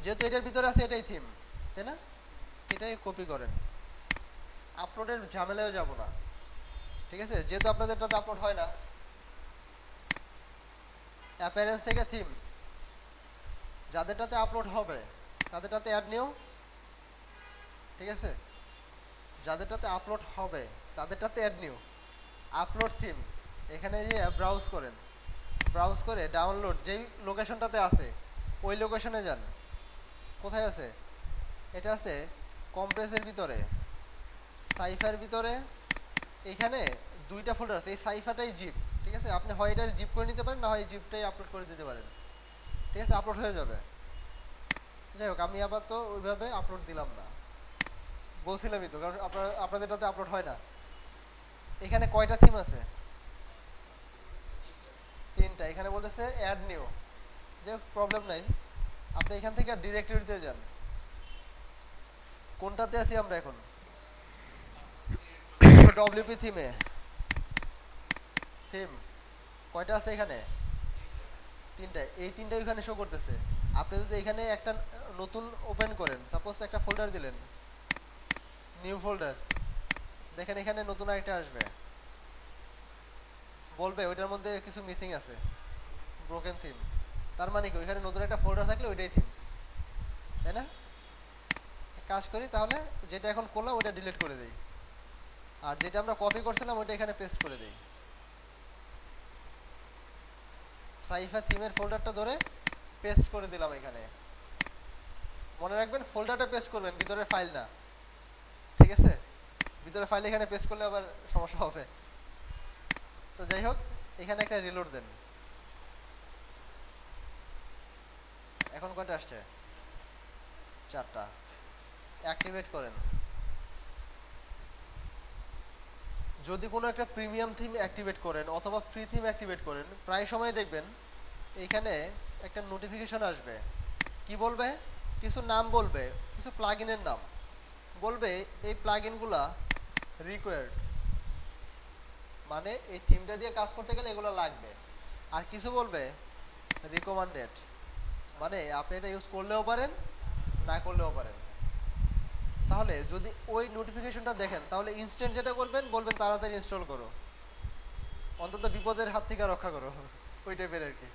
যেহেতু এটার ভিতরে আছে এটাই থিম, তাই না? এটাই কপি করেন, আপলোডের ঝামেলায় যাব না, ঠিক আছে? যেহেতু আপনাদেরটাতে আপলোড হয় না, অ্যাপিয়ারেন্স থেকে থিমস, যাদেরটাতে আপলোড হবে তাদেরটাতে অ্যাড নিও, ঠিক আছে? যাদেরটাতে আপলোড হবে তাদেরটাতে অ্যাড নিও, আপলোড থিম। এখানে যে ব্রাউজ করেন, ব্রাউজ করে ডাউনলোড যেই লোকেশনটাতে আছে ওই লোকেশনে যান। কোথায় আছে? এটা আছে কম্প্রেসের ভিতরে, সাইফার ভিতরে। এখানে দুইটা ফোল্ডার আছে, এই সাইফাটাই জিপ, ঠিক আছে? আপনি হয় এটার জিপ করে নিতে পারেন, না হয় জিপটাই আপলোড করে দিতে পারেন, ঠিক আছে? আপলোড হয়ে যাবে। যাই হোক, আমি আবার তো ওইভাবে আপলোড দিলাম না, বলছিলামই তো, কারণ আপনাদেরটাতে আপলোড হয় না। এখানে কয়টা থিম আছে? তিনটা। এখানে বলতেছে অ্যাড নিউ, যে প্রবলেম নাই, আপনি এখান থেকে ডিরেক্টরিতে যান। কোনটাতে আছি আমরা এখন? ডব্লিউপি থিমে। থিম কয়টা আছে এখানে? তিনটা। এই তিনটা এখানে শো করতেছে। আপনি যদি এখানে একটা নতুন ওপেন করেন, সাপোজ একটা ফোল্ডার দিলেন, নিউ ফোল্ডার, দেখেন এখানে নতুন আরেকটা আসবে, বলবে ওইটার মধ্যে কিছু মিসিং আছে, ব্রোকেন থিম। তার মানে কি ওইখানে নতুন একটা ফোল্ডার থাকলে ওইটাই থিম, তাই না? কাজ করি তাহলে, যেটা এখন করলাম ওইটা ডিলিট করে দেই, আর যেটা আমরা কপি করছিলাম ওইটা এখানে পেস্ট করে দেই। সাইফা থিমের ফোল্ডারটা ধরে পেস্ট করে দিলাম এখানে। মনে রাখবেন ফোল্ডারটা পেস্ট করবেন, ভিতরে ফাইল না, ঠিক আছে? ভিতরে ফাইল এখানে পেস্ট করলে আবার সমস্যা হবে। তো যাই হোক, এখানে একটা রিলোড দেন। এখন কয়টা আসছে? 4টা। অ্যাক্টিভেট করেন। যদি কোনো একটা প্রিমিয়াম থিম অ্যাক্টিভেট করেন অথবা ফ্রি থিম অ্যাক্টিভেট করেন, প্রায় সময় দেখবেন এইখানে একটা নোটিফিকেশন আসবে। কি বলবে? কিছু নাম বলবে, কিছু প্লাগইনের নাম বলবে, এই প্লাগইনগুলা রিকোয়ার্ড, মানে এই থিমটা দিয়ে কাজ করতে গেলে এগুলো লাগবে। আর কিছু বলবে রিকমেন্ডেড, মানে আপনি এটা ইউজ করলেও পারেন, না করলেও পারেন। তাহলে যদি ওই নোটিফিকেশনটা দেখেন, তাহলে ইনস্ট্যান্ট যেটা করবেন, বলবেন তাড়াতাড়ি ইনস্টল করো, অন্তত বিপদের হাত থেকে রক্ষা করো, ওই টাইপের আর কি।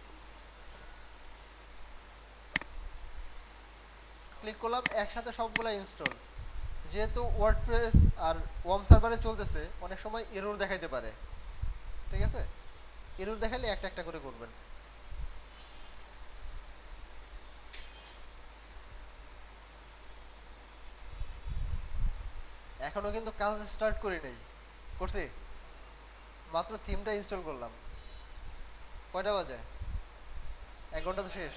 ক্লিক করলাম, একসাথে সবগুলো ইনস্টল। যেহেতু ওয়ার্ডপ্রেস আর ওয়ার্ম সার্ভারে চলতেছে, অনেক সময় এরর দেখাইতে পারে, ঠিক আছে? এরর দেখালে একটা একটা করে করবেন। এখনো কিন্তু কাজ স্টার্ট করি নাই, করছি মাত্র থিমটা ইনস্টল করলাম। কয়টা বাজে? 1 ঘন্টা তো শেষ।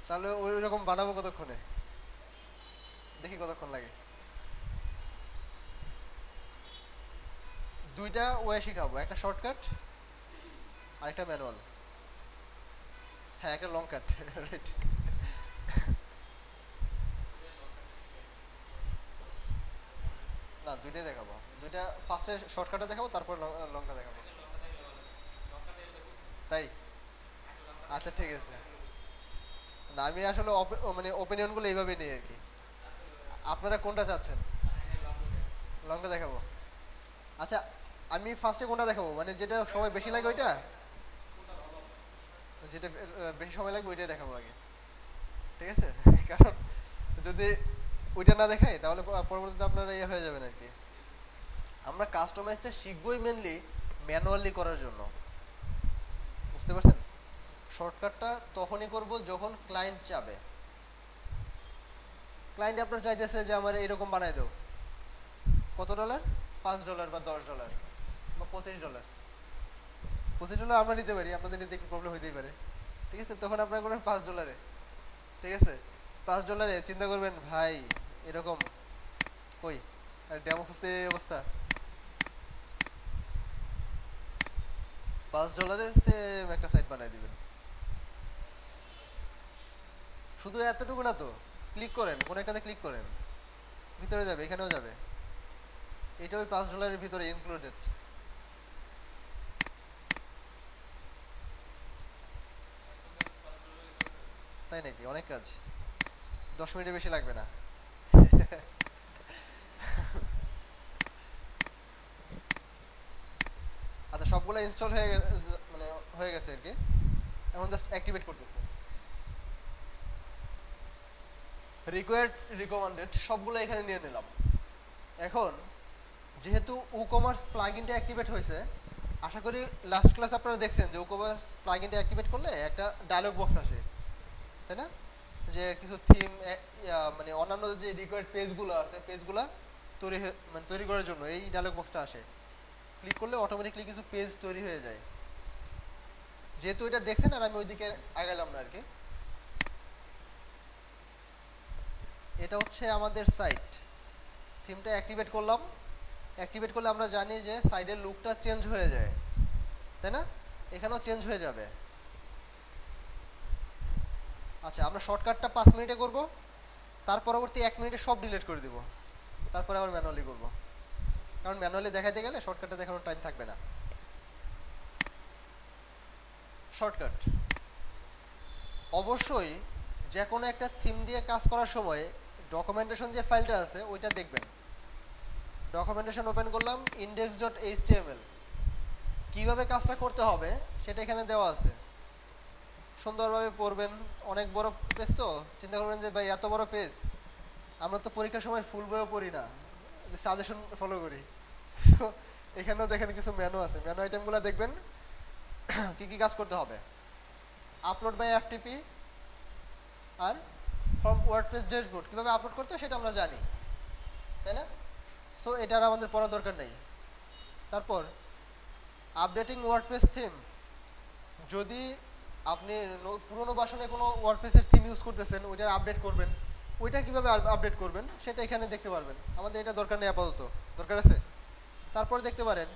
তাহলে ওই রকম বানাবো কতক্ষণে? দেখি কতক্ষণ লাগে। দুইটা ওয়ে শিখাবো, একটা শর্টকাট আর একটা ম্যানুয়াল। হ্যাঁ, একটা লং কাট, রাইট। না, দুইটাই দেখাবো। দুইটা ফার্স্টে শর্টকাটে দেখাবো, তারপর লংটা দেখাবো। তাই? আচ্ছা, ঠিক আছে। না, আমি আসলে মানে ওপিনিয়নগুলো এইভাবে নিই আর কি। আপনারা কোনটা চাচ্ছেন? লংটা দেখাবো। আচ্ছা, আমি ফার্স্টে কোনটা দেখাবো, মানে যেটা সময় বেশি লাগে ওইটা? যেটা বেশি সময় লাগবে ওইটাই দেখাবো আগে, ঠিক আছে? কারণ যদি ওইটা না দেখাই তাহলে পরবর্তীতে আপনারা ইয়ে হয়ে যাবেন আর কি। আমরা কাস্টমাইজটা শিখবই মেনলি ম্যানুয়ালি করার জন্য, বুঝতে পারছেন? শর্টকাটটা তখনই করব যখন ক্লায়েন্ট চাবে। ক্লায়েন্ট আপনার চাইতেছে যে আমার এরকম বানাই দাও, কত ডলার? $5 বা $10 বা $25। $25 আমরা নিতে পারি, আপনাদের নিতে একটু প্রবলেম হইতেই পারে, ঠিক আছে? তখন আপনার করেন $5, ঠিক আছে? $5 চিন্তা করবেন ভাই, এরকম কই ডেমো খুঁজতে এই অবস্থা। $5 সেম একটা সাইট বানাই দিবেন। শুধু এতটুকু না তো, ক্লিক করেন, কোন একটাতে ক্লিক করেন, ভিতরে যাবে, এখানেও যাবে, এটা ওই $5 ভিতরে ইনক্লুডেড। তাই নাকি? অনেক কাজ, 10 মিনিটের বেশি লাগবে না। আচ্ছা, সবগুলো ইনস্টল হয়ে গেছে, মানে হয়ে গেছে আর কি। এখন জাস্ট অ্যাক্টিভেট করতেছে। রিকোয়ার্ড, রিকমেন্ডেড সবগুলো এখানে নিয়ে নিলাম। এখন যেহেতু উকমার্স প্লাগইনটা অ্যাক্টিভেট হয়েছে, আশা করি লাস্ট ক্লাস আপনারা দেখছেন যে উকমার্স প্লাগইনটা অ্যাক্টিভেট করলে একটা ডায়লগ বক্স আসে, তাই না? যে কিছু থিম, মানে অন্যান্য যে রিকোয়ার্ড পেজগুলো আছে, পেজগুলো মানে তৈরি করার জন্য এই ডায়লগ বক্সটা আসে। ক্লিক করলে অটোমেটিকলি কিছু পেজ তৈরি হয়ে যায়। যেহেতু এটা দেখছেন আর আমি ওইদিকে আগালাম না আর কি। এটা হচ্ছে আমাদের সাইট, থিমটা অ্যাক্টিভেট করলাম। অ্যাক্টিভেট করলে আমরা জানি যে সাইডের লুকটা চেঞ্জ হয়ে যায়, তাই না? এখানেও চেঞ্জ হয়ে যাবে। আচ্ছা, আমরা শর্টকাটটা 5 মিনিটে করব, তার পরবর্তী 1 মিনিটে সব ডিলিট করে দিব, তারপরে আবার ম্যানুয়ালি করব, কারণ ম্যানুয়ালি দেখাইতে গেলে শর্টকাটে দেখানোর টাইম থাকবে না। শর্টকাট অবশ্যই যে কোনো একটা থিম দিয়ে কাজ করার সময় ডকুমেন্টেশন যে ফাইলটা আছে ওইটা দেখবেন। ডকুমেন্টেশন ওপেন করলাম, index.html, কিভাবে কাজটা করতে হবে সেটা এখানে দেওয়া আছে, সুন্দরভাবে পড়বেন। অনেক বড় পেজ তো, চিন্তা করবেন যে ভাই এত বড় পেজ, আমরা তো পরীক্ষার সময় ফুল বইও পড়ি না, সাজেশন ফলো করি। তো এখানেও দেখেন কিছু মেনু আছে, মেনু আইটেমগুলো দেখবেন কি কি কাজ করতে হবে। আপলোড বাই এফটিপি আর ফ্রম ওয়ার্ডপ্রেস ড্যাশবোর্ড কীভাবে আপলোড করতে হয় সেটা আমরা জানি, তাই না? সো এটার আমাদের পড়ার দরকার নেই। তারপর আপডেটিং ওয়ার্ডপ্রেস থিম, যদি আপনি পুরোনো ভার্সনে কোনো ওয়ার্ডপ্রেসের থিম ইউজ করতেছেন, ওইটার আপডেট করবেন, ওইটা কীভাবে আপডেট করবেন সেটা এখানে দেখতে পারবেন। আমাদের এটা দরকার নেই আপাতত, দরকার আছে। তারপরে দেখতে পারেন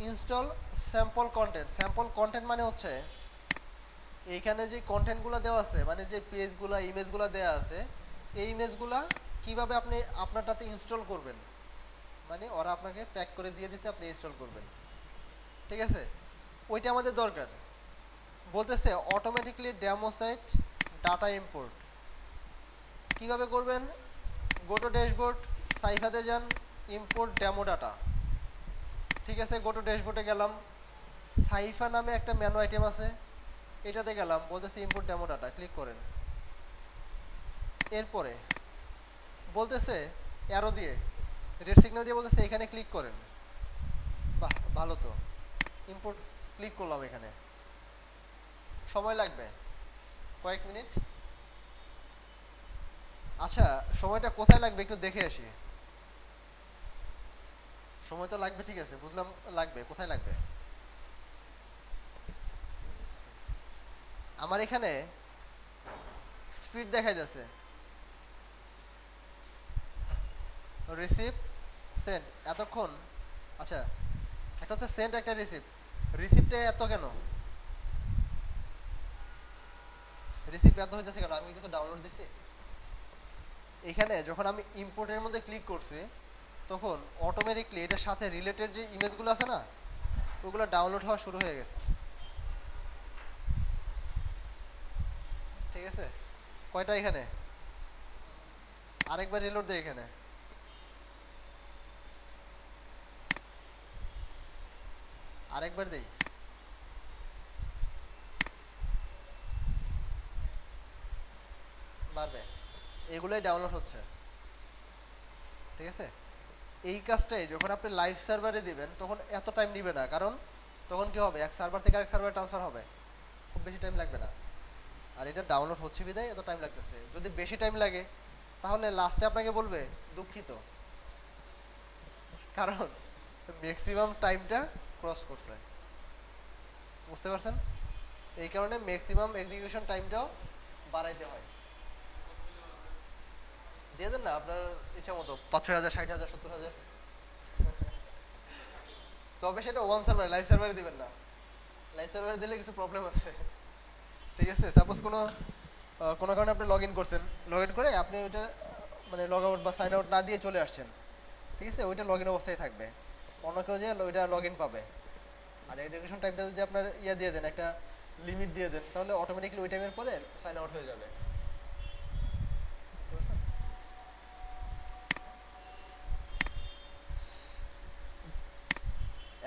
install sample content. Sample content মানে হচ্ছে এইখানে যে কন্টেন্টগুলো দেওয়া আছে, মানে যে পেজগুলো, ইমেজগুলো দেওয়া আছে, এই ইমেজগুলো কিভাবে আপনি আপনারটাতে ইনস্টল করবেন, মানে ওরা আপনাকে প্যাক করে দিয়ে দিছে, আপনি ইনস্টল করবেন, ঠিক আছে? ওইটা আমাদের দরকার। বলতেছে automatically demo site data import কীভাবে করবেন। গো টু ড্যাশবোর্ড, সাইফাতে যান, ইম্পোর্ট ডেমো ডাটা, ঠিক আছে? গো টু ড্যাশবোর্ডে গেলাম, সাইফা নামে একটা মেনু আইটেম আছে, এটাতে গেলাম, বলতেছে ইম্পোর্ট ডেমো ডাটা, ক্লিক করেন। এরপরে বলতেছে অ্যারো দিয়ে, রেড সিগন্যাল দিয়ে বলতেছে এখানে ক্লিক করেন। বাহ, ভালো তো, ইম্পোর্ট ক্লিক করলাম, এখানে সময় লাগবে কয়েক মিনিট। আচ্ছা, সময়টা কোথায় লাগবে একটু দেখে আসি। সময় তো লাগবে, ঠিক আছে, বুঝলাম লাগবে, কোথায় লাগবে? আমার এখানে স্পিড দেখাই যাচ্ছে, রিসিভ, সেন্ড, এতক্ষণ। আচ্ছা, একটা হচ্ছে সেন্ড, একটা রিসিভ। রিসিভটা এত কেন, রিসিভ এত হইতেছে কেন? আমি কিছু ডাউনলোড দিছি এখানে। যখন আমি ইম্পোর্টের মধ্যে ক্লিক করছি তখন অটোমেটিকলি এটার সাথে রিলেটেড যে ইমেজগুলো আছে না, ওগুলো ডাউনলোড হওয়া শুরু হয়ে গেছে, ঠিক আছে? কয়টা এখানে, আরেকবার রিলোড দেয়, এখানে আরেকবার দেই, বাড়বে, এগুলোই ডাউনলোড হচ্ছে, ঠিক আছে? এই কাজটাই যখন আপনি লাইভ সার্ভারে দিবেন তখন এত টাইম নিবে না, কারণ তখন কি হবে, এক সার্ভার থেকে আরেক সার্ভারে ট্রান্সফার হবে, খুব বেশি টাইম লাগবে না। আর এটা ডাউনলোড হচ্ছে বিদায় এত টাইম লাগতেছে। যদি বেশি টাইম লাগে তাহলে লাস্টে আপনাকে বলবে দুঃখিত, কারণ ম্যাক্সিমাম টাইমটা ক্রস করছে, বুঝতে পারছেন? এই কারণে ম্যাক্সিমাম এক্সিকিউশন টাইমটাও বাড়াইতে হয়। দিয়ে দেন না আপনার ইচ্ছা মতো, ৫-৬ হাজার, ৬০ হাজার, ৭০ হাজার। তবে সেটা ওয়ান সার্ভার, লাইভ সার্ভারে দিবেন না। লাইভ সার্ভারে দিলে কিছু প্রবলেম আছে। ঠিক আছে, সাপোজ কোনো কারণে আপনি লগ ইন করছেন, লগ ইন করে আপনি ওইটা মানে লগ আউট বা সাইন আউট না দিয়ে চলে আসছেন, ঠিক আছে, ওইটা লগ ইন অবস্থায় থাকবে, অন্য কেউ যে ওইটা লগ ইন পাবে। আর এক্সিকিউশন টাইমটা যদি আপনার দিয়ে দেন, একটা লিমিট দিয়ে দেন, তাহলে অটোমেটিকলি ওই টাইমের পরে সাইন আউট হয়ে যাবে। বুঝতে পারছেন?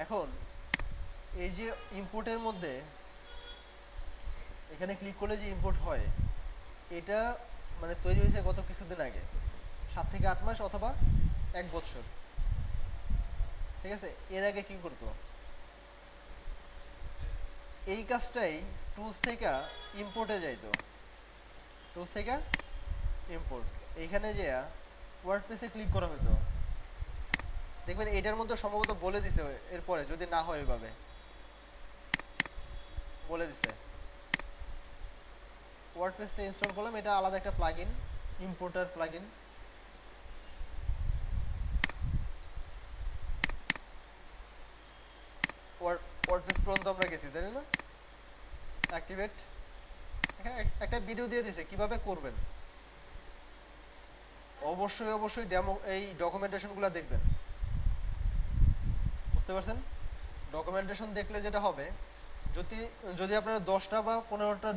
এখন এই যে ইম্পোর্টের মধ্যে এখানে ক্লিক করলে যে ইম্পোর্ট হয়, এটা মানে তৈরি হয়েছে গত কিছুদিন আগে, 7 থেকে 8 মাস অথবা 1 বছর। ঠিক আছে, এর আগে কি করতো, এই কাজটাই টুলস থেকে ইম্পোর্টে যাইতো, টুলস থেকে ইম্পোর্ট, এইখানে যে ওয়ার্ডপ্রেসে ক্লিক করা হতো, দেখবেন এটার মধ্যে সম্ভবত বলে দিছে, এরপরে যদি না হয় ওইভাবে বলে দিছে। ওয়ার্ডপ্রেসটা ইনস্টল করলাম, এটা আলাদা একটা প্লাগইন, ইম্পোর্টার প্লাগইন। ওয়ার্ডপ্রেস পর্যন্ত আমরা গেছি, তাই না? অ্যাক্টিভেট, এখানে একটা ভিডিও দিয়ে দিছে কিভাবে করবেন। অবশ্যই ডেমো এই ডকুমেন্টেশনগুলো দেখবেন। বুঝতে পারছেন? ডকুমেন্টেশন দেখলে যেটা হবে, যদি যদি আপনারা 10টা বা 15টা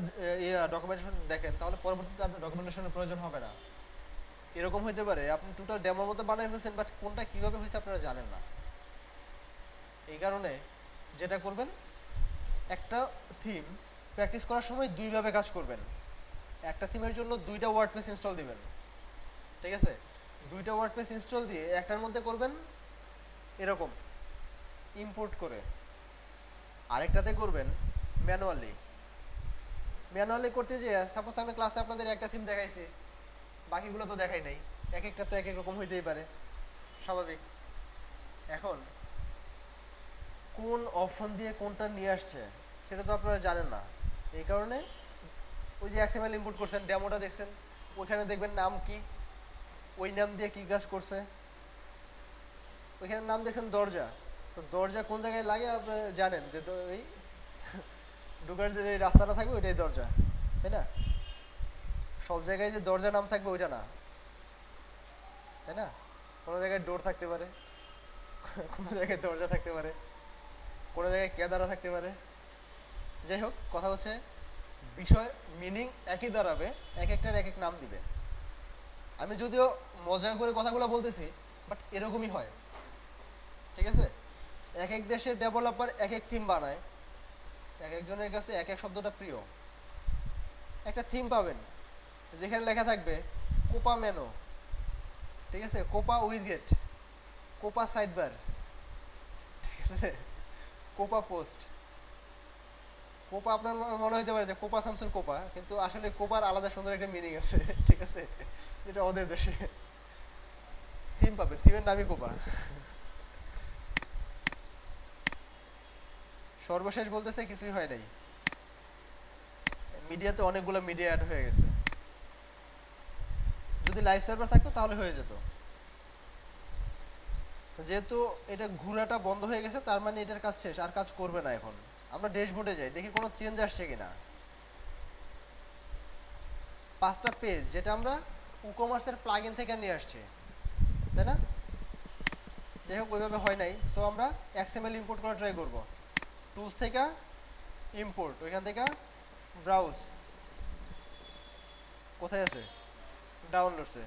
ডকুমেন্টেশন দেখেন, তাহলে পরবর্তীতে আর ডকুমেন্টেশনের প্রয়োজন হবে না। এরকম হইতে পারে আপনি টোটাল ডেমোর মতো বানাই ফেলছেন, বাট কোনটা কিভাবে হয়েছে আপনারা জানেন না। এই কারণে যেটা করবেন, একটা থিম প্র্যাকটিস করার সময় দুইভাবে কাজ করবেন। একটা থিমের জন্য 2টা ওয়ার্ডপ্রেস ইনস্টল দিবেন, ঠিক আছে? 2টা ওয়ার্ডপ্রেস ইনস্টল দিয়ে একটার মধ্যে করবেন এরকম ইম্পোর্ট করে, আরেকটাতে করবেন ম্যানুয়ালি। ম্যানুয়ালি করতে যে সাপোজ আমি ক্লাসে আপনাদের একটা থিম দেখাইছি, বাকিগুলো তো দেখাই নাই, এক একটা তো এক এক রকম হইতেই পারে, স্বাভাবিক। এখন কোন অপশন দিয়ে কোনটা নিয়ে আসছে সেটা তো আপনারা জানেন না। এই কারণে ওই যে এক্সএমএল ইম্পোর্ট করছেন, ডেমোটা দেখছেন, ওইখানে দেখবেন নাম কি, ওই নাম দিয়ে কি কাজ করছে। ওইখানে নাম দেখছেন দরজা, তো দরজা কোন জায়গায় লাগে আপনারা জানেন, যে ওই ঢোকার যে রাস্তাটা থাকবে ওইটাই দরজা, তাই না? সব জায়গায় যে দরজা নাম থাকবে ওইটা না, তাই না? কোনো জায়গায় ডোর থাকতে পারে, কোনো জায়গায় দরজা থাকতে পারে, কোনো জায়গায় কেদারা থাকতে পারে। যাই হোক, কথা হচ্ছে বিষয় মিনিং একই দাঁড়াবে, এক একটার এক এক নাম দিবে। আমি যদিও মজা করে কথাগুলো বলতেছি, বাট এরকমই হয়, ঠিক আছে? এক এক দেশের ডেভেলপার এক এক থিম বানায়, এক একজনের কাছে এক এক শব্দটা প্রিয়। একটা থিম পাবেন যেখানে লেখা থাকবে কোপা মেনো, ঠিক আছে, কোপা উইজগেট, কোপা সাইডবার, ঠিক আছে, কোপা পোস্ট। কোপা আপনার মনে হইতে পারে যে কোপা শামসুর কোপা, কিন্তু আসলে কোপার আলাদা সুন্দর একটা মিনিং আছে, ঠিক আছে, যেটা ওদের দেশে থিম পাবেন, থিমের নামই কোপা। সর্বশেষ বলতেছে কিছুই হয় নাই, মিডিয়াতে অনেকগুলো মিডিয়া অ্যাড হয়ে গেছে। যদি লাইভ সার্ভার থাকতো তাহলে হয়ে যেত। যেহেতু এটা ঘোরাটা বন্ধ হয়ে গেছে, তার মানে এটার কাজ শেষ, আর কাজ করবে না। এখন আমরা ড্যাশবোর্ডে যাই, দেখি কোনো চেঞ্জ আসছে কিনা। 5টা পেজ যেটা আমরা ইকমার্সের প্লাগইন থেকে নিয়ে আসছি, তাই না? যাই হোক, ওইভাবে হয় নাই, সো আমরা এক্সএমএল ইম্পোর্ট করা ট্রাই করব। টুলস থেকে ইম্পোর্ট, ওইখান থেকে ব্রাউজ, কোথায় আছে, ডাউনলোডসে,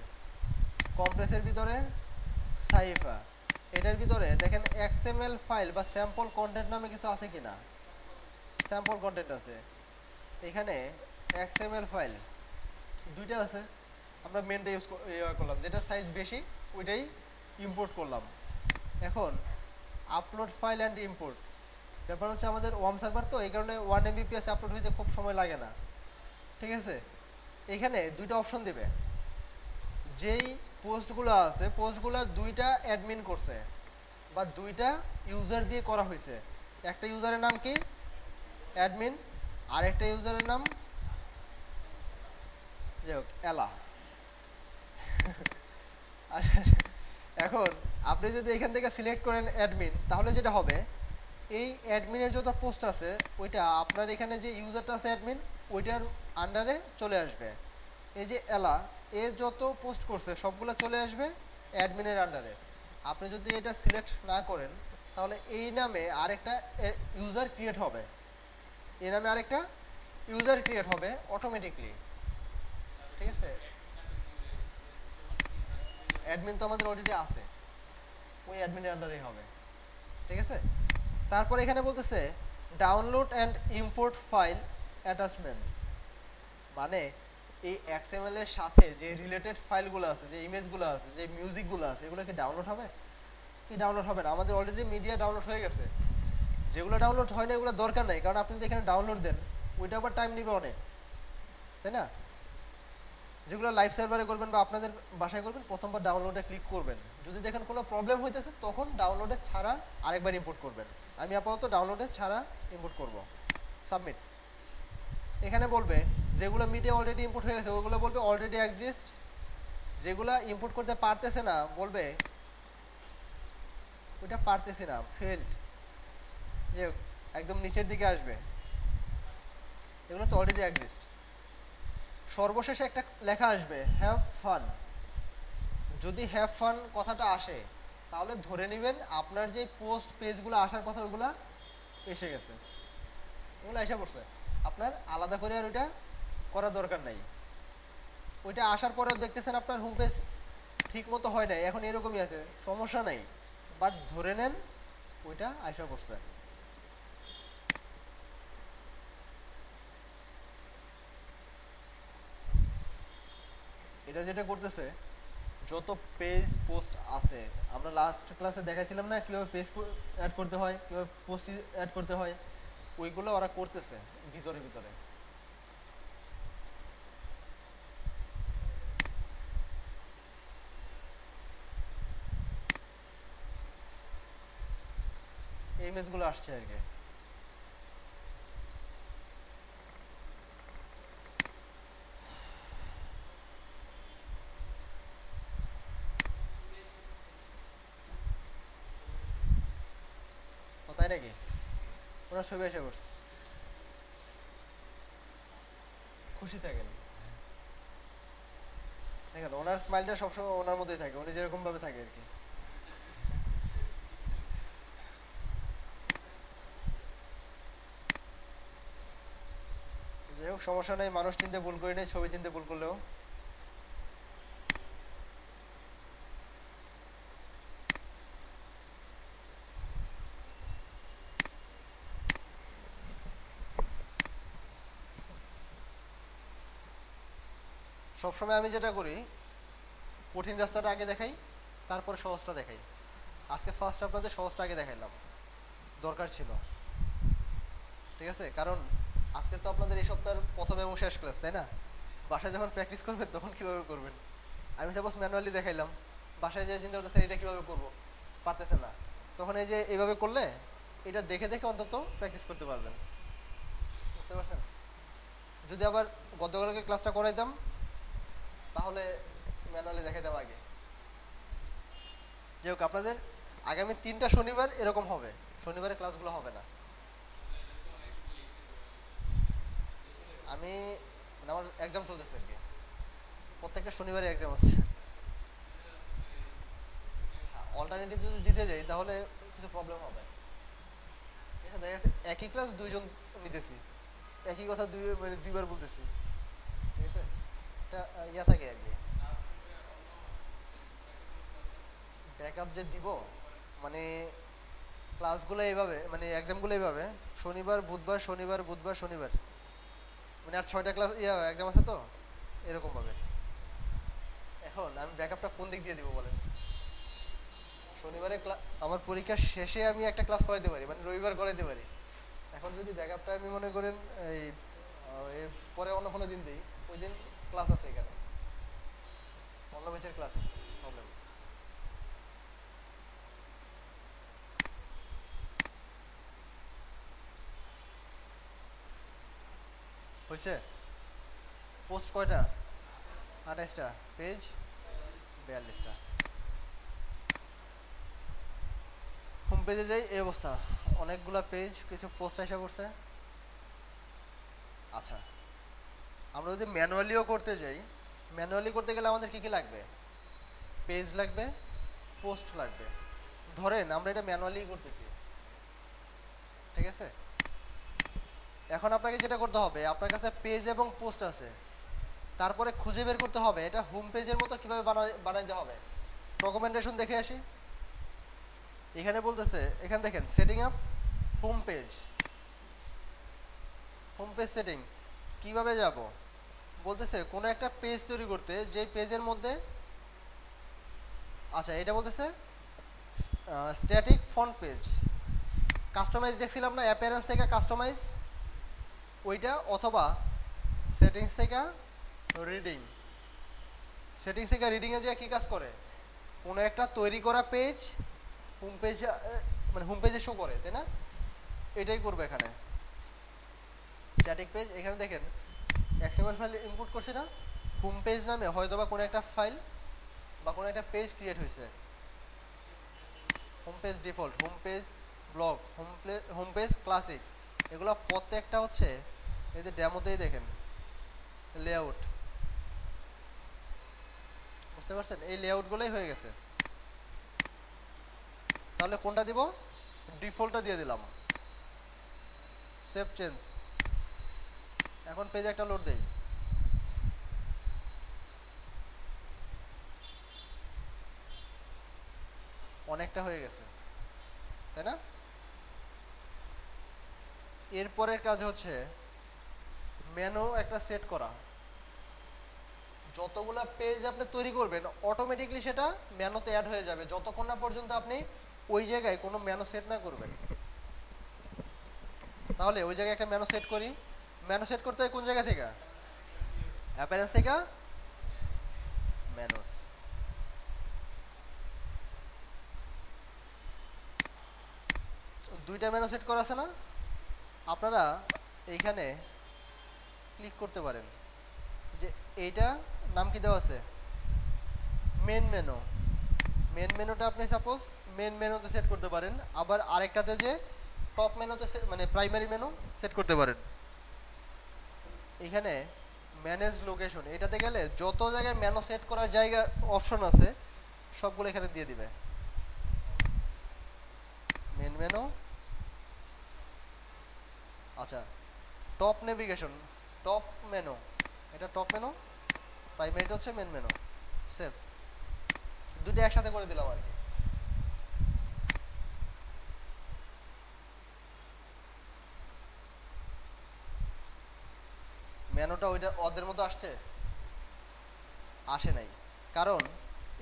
কম্প্রেসের ভিতরে সাইফা, এটার ভিতরে দেখেন এক্সএমএল ফাইল বা স্যাম্পল কন্টেন্ট নামে কিছু আছে কিনা। স্যাম্পল কন্টেন্ট আছে এখানে, এক্সএমএল ফাইল 2টা আছে। আমরা মেনটা ইউজ করলাম, যেটার সাইজ বেশি ওইটাই ইম্পোর্ট করলাম। এখন আপলোড ফাইল অ্যান্ড ইম্পোর্ট, ব্যাপার হচ্ছে আমাদের ওয়াম সার্ভার, তো এই কারণে 1 MBPS আপলোড হইতে খুব সময় লাগে না, ঠিক আছে? এখানে 2টা অপশন দিবে, যেই পোস্টগুলো আছে পোস্টগুলো 2টা অ্যাডমিন করছে বা 2টা ইউজার দিয়ে করা হয়েছে। একটা ইউজারের নাম কি, অ্যাডমিন, আর একটা ইউজারের নাম যাই হোক এলা, আচ্ছা আচ্ছা। এখন আপনি যদি এখান থেকে সিলেক্ট করেন অ্যাডমিন, তাহলে যেটা হবে, এই অ্যাডমিনের যত পোস্ট আছে ওইটা আপনার এখানে যে ইউজারটা আছে অ্যাডমিন, ওইটার আন্ডারে চলে আসবে। এই যে এলা, এ যত পোস্ট করছে সবগুলো চলে আসবে অ্যাডমিনের আন্ডারে। আপনি যদি এটা সিলেক্ট না করেন, তাহলে এই নামে আরেকটা ইউজার ক্রিয়েট হবে, এই নামে আরেকটা ইউজার ক্রিয়েট হবে অটোমেটিকলি। ঠিক আছে, অ্যাডমিন তো আমাদের অলরেডি আছে, ওই অ্যাডমিনের আন্ডারেই হবে। ঠিক আছে, তারপর এখানে বলতেছে ডাউনলোড অ্যান্ড ইম্পোর্ট ফাইল অ্যাটাচমেন্টস, মানে এই এক্সএমএল এর সাথে যে রিলেটেড ফাইলগুলো আছে, যে ইমেজগুলো আছে, যে মিউজিকগুলো আছে, এগুলো কি ডাউনলোড হবে? কি ডাউনলোড হবে না? আমাদের অলরেডি মিডিয়া ডাউনলোড হয়ে গেছে। যেগুলো ডাউনলোড হয় না এগুলো দরকার নাই, কারণ আপনি যদি এখানে ডাউনলোড দেন ওইটা আবার টাইম নেবে অনেক, তাই না? যেগুলো লাইভ সার্ভারে করবেন বা আপনাদের বাসায় করবেন, প্রথমবার ডাউনলোডে ক্লিক করবেন, যদি দেখেন কোনো প্রবলেম হইতেছে তখন ডাউনলোডে ছাড়া আরেকবার ইম্পোর্ট করবেন। আমি আপাতত ডাউনলোডে ছাড়া ইম্পোর্ট করব। সাবমিট। এখানে বলবে যেগুলো মিডিয়া অলরেডি ইম্পোর্ট হয়ে গেছে ওগুলো বলবে অলরেডি এক্সিস্ট, যেগুলো ইম্পোর্ট করতে পারতেছে না বলবে ওইটা পারতেছি না, ফেল্ড, যে একদম নিচের দিকে আসবে, এগুলো তো অলরেডি এক্সিস্ট। সর্বশেষে একটা লেখা আসবে হ্যাভ ফান। যদি হ্যাভ ফান কথাটা আসে তাহলে ধরে নেবেন আপনার যে পোস্ট পেজগুলো আসার কথা ওইগুলো এসে গেছে, ওগুলো এসে পড়ছে, আপনার আলাদা করে আর ওইটা করার দরকার নাই। ওইটা আসার পরেও দেখতেছেন আপনার হোম পেজ ঠিক মতো হয় নাই, এখন এরকমই আছে, সমস্যা নাই, বাট ধরে নেন ওইটা আশা করছে। এটা যেটা করতেছে, যত পেজ পোস্ট আছে, আমরা লাস্ট ক্লাসে দেখাইছিলাম না কীভাবে পেজ অ্যাড করতে হয়, কীভাবে পোস্ট অ্যাড করতে হয়, ওইগুলো ওরা করতেছে ভিতরে ভিতরে। এই ইমেজগুলো আসছে আর কি। তাই নাকি? ওরা ছবি এসে করছে, খুশি থাকেন। দেখেন ওনার স্মাইলটা সবসময় ওনার মধ্যেই থাকে, উনি যেরকম ভাবে থাকে আর কি। যাই হোক, সমস্যা নেই, মানুষ চিনতে ভুল করি নাই, ছবি চিনতে ভুল করলেও। সবসময় আমি যেটা করি, কঠিন রাস্তাটা আগে দেখাই, তারপরে সহজটা দেখাই। আজকে ফার্স্ট আপনাদের সহজটা আগে দেখাইলাম, দরকার ছিল। ঠিক আছে, কারণ আজকে তো আপনাদের এই সপ্তাহের প্রথম এবং শেষ ক্লাস, তাই না? বাসায় যখন প্র্যাকটিস করবেন তখন কীভাবে করবেন? আমি সাপোজ ম্যানুয়ালি দেখাইলাম, বাসায় যে চিন্তা করতেছেন এটা কীভাবে করবো, পারতেছেন না, তখন এই যে এইভাবে করলে এটা দেখে দেখে অন্তত প্র্যাকটিস করতে পারবেন। বুঝতে পারছেন? যদি আবার গতকালকে ক্লাসটা করাইতাম তাহলে ম্যানুয়ালি দেখাইতাম আগে। যাই হোক, আপনাদের আগামী 3টা শনিবার এরকম হবে, শনিবারে ক্লাসগুলো হবে না। আমি মানে আমার এক্সাম চলতেছে আর কি, প্রত্যেকটা শনিবারে এক্সাম আছে। অল্টারনেটিভ যদি দিতে যাই তাহলে কিছু প্রবলেম হবে। ঠিক আছে, দেখা যাচ্ছে একই ক্লাস দুইজন নিতেছি, একই কথা মানে দুইবার বলতেছি। ঠিক আছে, একটা ইয়া থাকে আর কি, ব্যাকআপ যে দিব, মানে ক্লাসগুলো এইভাবে, মানে এক্সামগুলো এইভাবে শনিবার বুধবার শনিবার বুধবার শনিবার, মানে আর 6টা ক্লাস ইয়া এক্সাম আছে তো, এরকমভাবে। এখন আমি ব্যাকআপটা কোন দিক দিয়ে দিব বলেন? শনিবারে আমার পরীক্ষার শেষে আমি একটা ক্লাস করাইতে পারি, মানে রবিবার করাইতে পারি। এখন যদি ব্যাকআপটা আমি মনে করেন এই এর পরে অন্য কোনো দিন দিই, ওই দিন ক্লাস আছে, এখানে অন্য ব্যাচের ক্লাস আছে, প্রবলেম হয়েছে। পোস্ট কয়টা? 28টা পেজ, 42টা। হোম পেজে যাই, এই অবস্থা, অনেকগুলা পেজ, কিছু পোস্ট আসা পড়ছে। আচ্ছা, আমরা যদি ম্যানুয়ালিও করতে যাই, ম্যানুয়ালি করতে গেলে আমাদের কি কি লাগবে? পেজ লাগবে, পোস্ট লাগবে। ধরেন আমরা এটা ম্যানুয়ালি করতেছি, ঠিক আছে? এখন আপনাকে যেটা করতে হবে, আপনার কাছে পেজ এবং পোস্ট আছে, তারপরে খুঁজে বের করতে হবে এটা হোম পেজের মতো কীভাবে বানাইতে হবে। ডকুমেন্টেশন দেখে আসি। এখানে বলতেছে, এখানে দেখেন setting up home page, home page setting কীভাবে যাব? বলতেছে কোনো একটা পেজ তৈরি করতে, যে পেজের মধ্যে, আচ্ছা এটা বলতেছে স্ট্যাটিক ফন্ট পেজ। কাস্টমাইজ দেখছিলাম না, অ্যাপিয়ারেন্স থেকে কাস্টমাইজ, ওইটা, অথবা সেটিংস থেকে রিডিং। সেটিংস থেকে রিডিংয়ে যে কী কাজ করে, কোনো একটা তৈরি করা পেজ হোম পেজ, মানে হোম পেজে শো করে, তাই না? এটাই করবে এখানে স্ট্যাটিক পেজ। এখানে দেখেন এক্সএমএল ফাইল ইনপুট করছে না, হোম পেজ নামে হয়তো বা কোনো একটা ফাইল বা কোনো একটা পেজ ক্রিয়েট হয়েছে। Home page default, home page blog, home page classic, এগুলো প্রত্যেকটা হচ্ছে এই যে ডেমোতেই দেখেন লেআউট, বুঝতে পারছেন? এই লেআউটগুলোই হয়ে গেছে। তাহলে কোনটা দিব? ডিফল্টটা দিয়ে দিলাম, সেভ চেঞ্জ। এখন পেজে একটা লোড দেই, অনেকটা হয়ে গেছে, তাই না? এরপরের কাজ হচ্ছে মেনু একটা সেট করা। যতগুলা পেজ আপনি তৈরি করবেন অটোমেটিকলি সেটা মেনুতে অ্যাড হয়ে যাবে, যতক্ষণ না পর্যন্ত আপনি ওই জায়গায় কোনো মেনু সেট না করবেন। তাহলে ওই জায়গায় একটা মেনু সেট করি। মেনু সেট করতে হয় কোন জায়গা থেকে? অ্যাপিয়ারেন্স থেকে মেনুস। দুইটা মেনু সেট করা আছে না? আপনারা এইখানে ক্লিক করতে পারেন, যে এইটা নাম কি দেওয়া আছে? Main menu. মেন মেনুটা আপনি সাপোজ মেন মেনুতে সেট করতে পারেন, আবার আরেকটাতে যে টপ মেনুতে মানে প্রাইমারি মেনু সেট করতে পারেন। এখানে ম্যানেজ লোকেশন, এটাতে গেলে যত জায়গায় মেনু সেট করার জায়গা অপশন আছে সবগুলো এখানে দিয়ে দিবে। মেন মেনু, আচ্ছা টপ নেভিগেশন, টপ মেনু, এটা টপ মেনু, প্রাইমারিটা হচ্ছে মেন মেনু। সেভ, দুটো একসাথে করে দিলাম আর কি। মেনুটা ওইটা ওদের মতো আসছে? আসে নাই, কারণ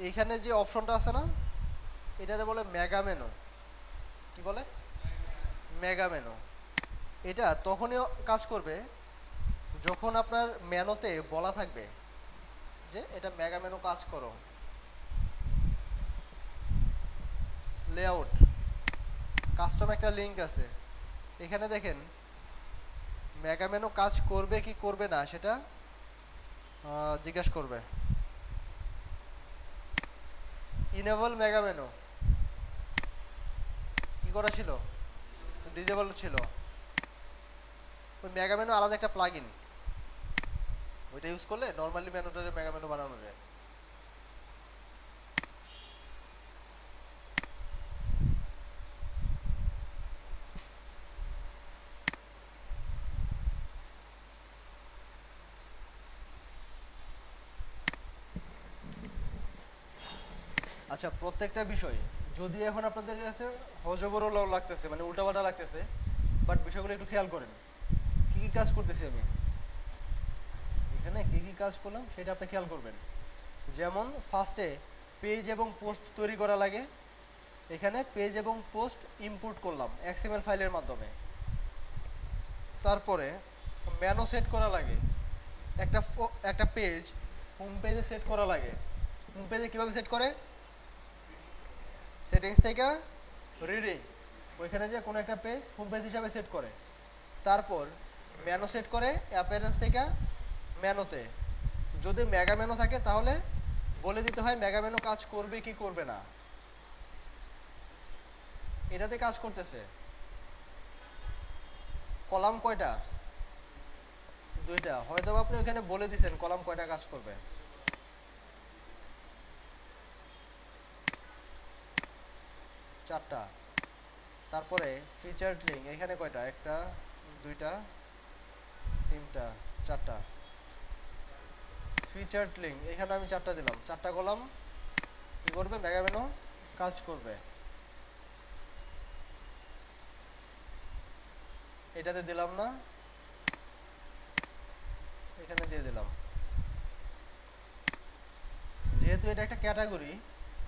এইখানে যে অপশনটা আছে না, এটারে বলে মেগা মেনু। কি বলে? Mega menu. এটা তখনই কাজ করবে যখন আপনার মেনুতে বলা থাকবে যে এটা মেগা মেনু কাজ করো। লেআউট, কাস্টম একটা লিঙ্ক আছে, এখানে দেখেন মেগা মেনু কাজ করবে কি করবে না সেটা জিজ্ঞাসা করবে। ইনেবল মেগা মেনু কি করা ছিল? ডিজেবল ছিল। ওই মেগা মেনু আলাদা একটা প্লাগইন, ওইটা ইউজ করলে নর্মালি মেনুটারে মেগা মেনু বানানো যায়। আচ্ছা, প্রত্যেকটা বিষয় যদি এখন আপনাদের কাছে হজবরল লাগতেছে, মানে উল্টাপাল্টা লাগতেছে, বাট বিষয়গুলো একটু খেয়াল করেন। কি কি কাজ করতেছি আমি এখানে, কি কি কাজ করলাম সেটা আপনি খেয়াল করবেন। যেমন ফার্স্টে পেজ এবং পোস্ট তৈরি করা লাগে, এখানে পেজ এবং পোস্ট ইম্পোর্ট করলাম এক্সএমএল ফাইলের মাধ্যমে। তারপরে মেনু সেট করা লাগে, একটা পেজ হোম পেজে সেট করা লাগে। হোম পেজে কীভাবে সেট করে? সেটিংস থেকে রিডিং, ওইখানে যে কোনো একটা পেজ হোম পেজ হিসাবে সেট করে। তারপর মেনু সেট করে অ্যাপিয়ারেন্স থেকে মেনুতে, যদি মেগা মেনু থাকে তাহলে বলে দিতে হয় মেগা মেনু কাজ করবে কি করবে না। এটাতে কাজ করতেছে। কলাম কয়টা? দুইটা। হয়তো আপনি ওখানে বলে দিছেন কলাম কয়টা কাজ করবে। চারটা। তারপরে ফিচার্ড লিঙ্ক এখানে কয়টা? একটা, দুইটা, তিনটা, চারটা। ফিচার্ড লিঙ্ক এখানে আমি চারটা দিলাম, চারটা কলাম কি করবে? মেগা মেনু কাজ করবে। এটাতে দিলাম না, এখানে দিয়ে দিলাম। যেহেতু এটা একটা ক্যাটাগরি,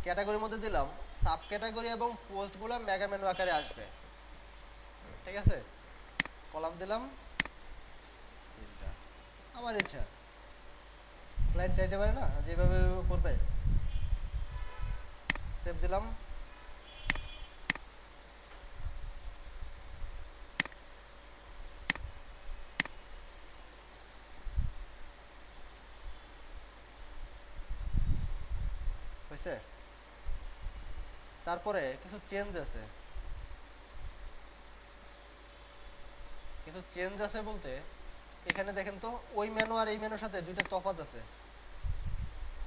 ক্যাটাগরির মধ্যে দিলাম, সাব ক্যাটাগরি এবং পোস্টগুলো মেগা মেনু আকারে আসবে। ঠিক আছে, কলাম দিলাম তিনটা। আমার ইচ্ছা, ক্লায়েন্ট চাইতে পারে না যেভাবে করবে। সেভ দিলাম। হয়েছে। তারপরে কিছু চেঞ্জ আছে, কিছু চেঞ্জ আছে বলতে এখানে দেখেন তো, ওই মেনু আর এই মেনুর সাথে দুইটা তফাৎ আছে।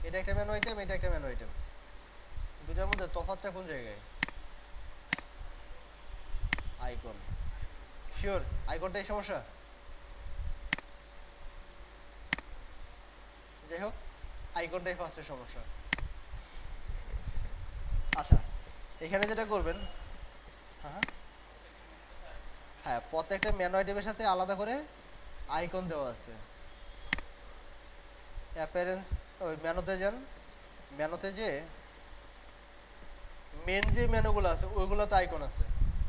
এটা একটা মেনু আইটেম, এটা একটা মেনু আইটেম, দুটার মধ্যে তফাৎটা কোন জায়গায়? আইকন। শিওর আইকনটাই সমস্যা? যাই হোক, আইকনটাই ফার্স্টের সমস্যা। আচ্ছা, এখানে যেটা করবেন, হ্যাঁ হ্যাঁ হ্যাঁ, প্রত্যেকটা মেনু আইটেমের সাথে আলাদা করে আইকন দেওয়া আছে। অ্যাপিয়ারেন্স, ওই মেনুতে যান, মেনুতে যে মেন যে মেনুগুলো আছে ওইগুলোতে আইকন আছে,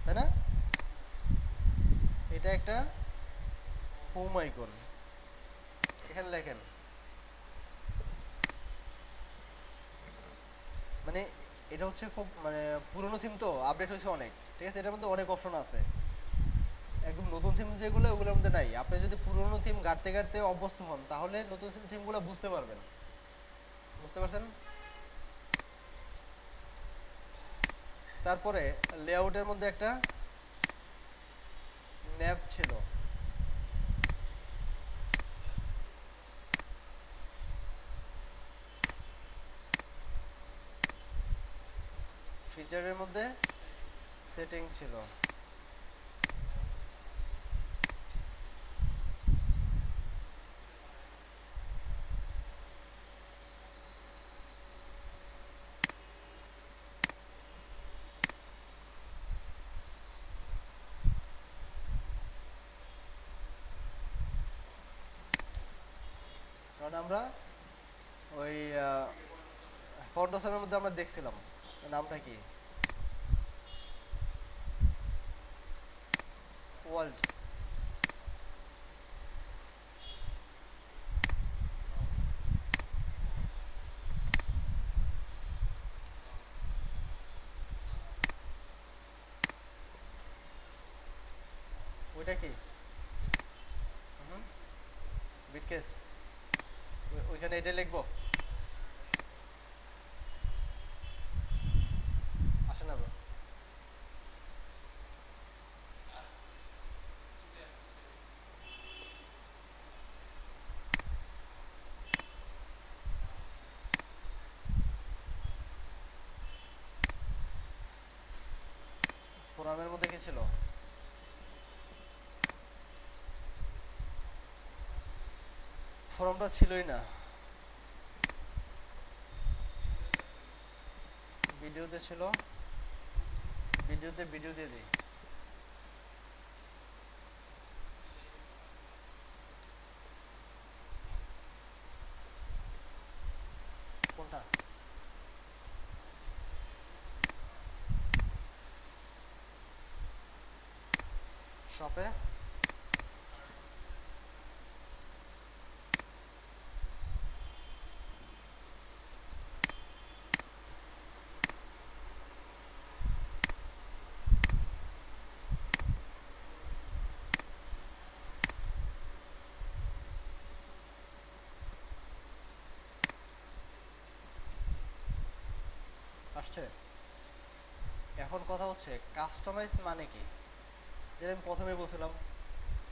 তাই না? এটা একটা হোম আইকন, এখানে লেখেন। মানে এটা হচ্ছে খুব মানে পুরনো থিম তো, আপডেট হয়েছে অনেক, ঠিক আছে? এটার মধ্যে অনেক অপশন আছে। একদম নতুন থিম যেগুলো ওগুলোর মধ্যে নাই। আপনি যদি পুরনো থিম ঘাটতে ঘাটতে অভ্যস্ত হন তাহলে নতুন থিমগুলো বুঝতে পারবেন। বুঝতে পারছেন? তারপরে লেআউটের মধ্যে একটা ন্যাভ ছিল, ফিচারের মধ্যে সেটিং ছিল। কারণ আমরা ওই ফন্টসের মধ্যে আমরা দেখছিলাম, নামটা কি? ওয়ার্ল্ড। ওইটা কি? হুম, বিটকেস। ওইখানে এটা লিখবো? আসে না তো। ফোরামের মধ্যে কি ছিল? ফোরামটা ছিলই না। ভিডিওতে ছিল, ভিডিওতে ভিডিও দিয়ে দিই। কোনটা? শপে? আসছে? এখন কথা হচ্ছে কাস্টমাইজ মানে কি, যেটা আমি প্রথমে বলছিলাম,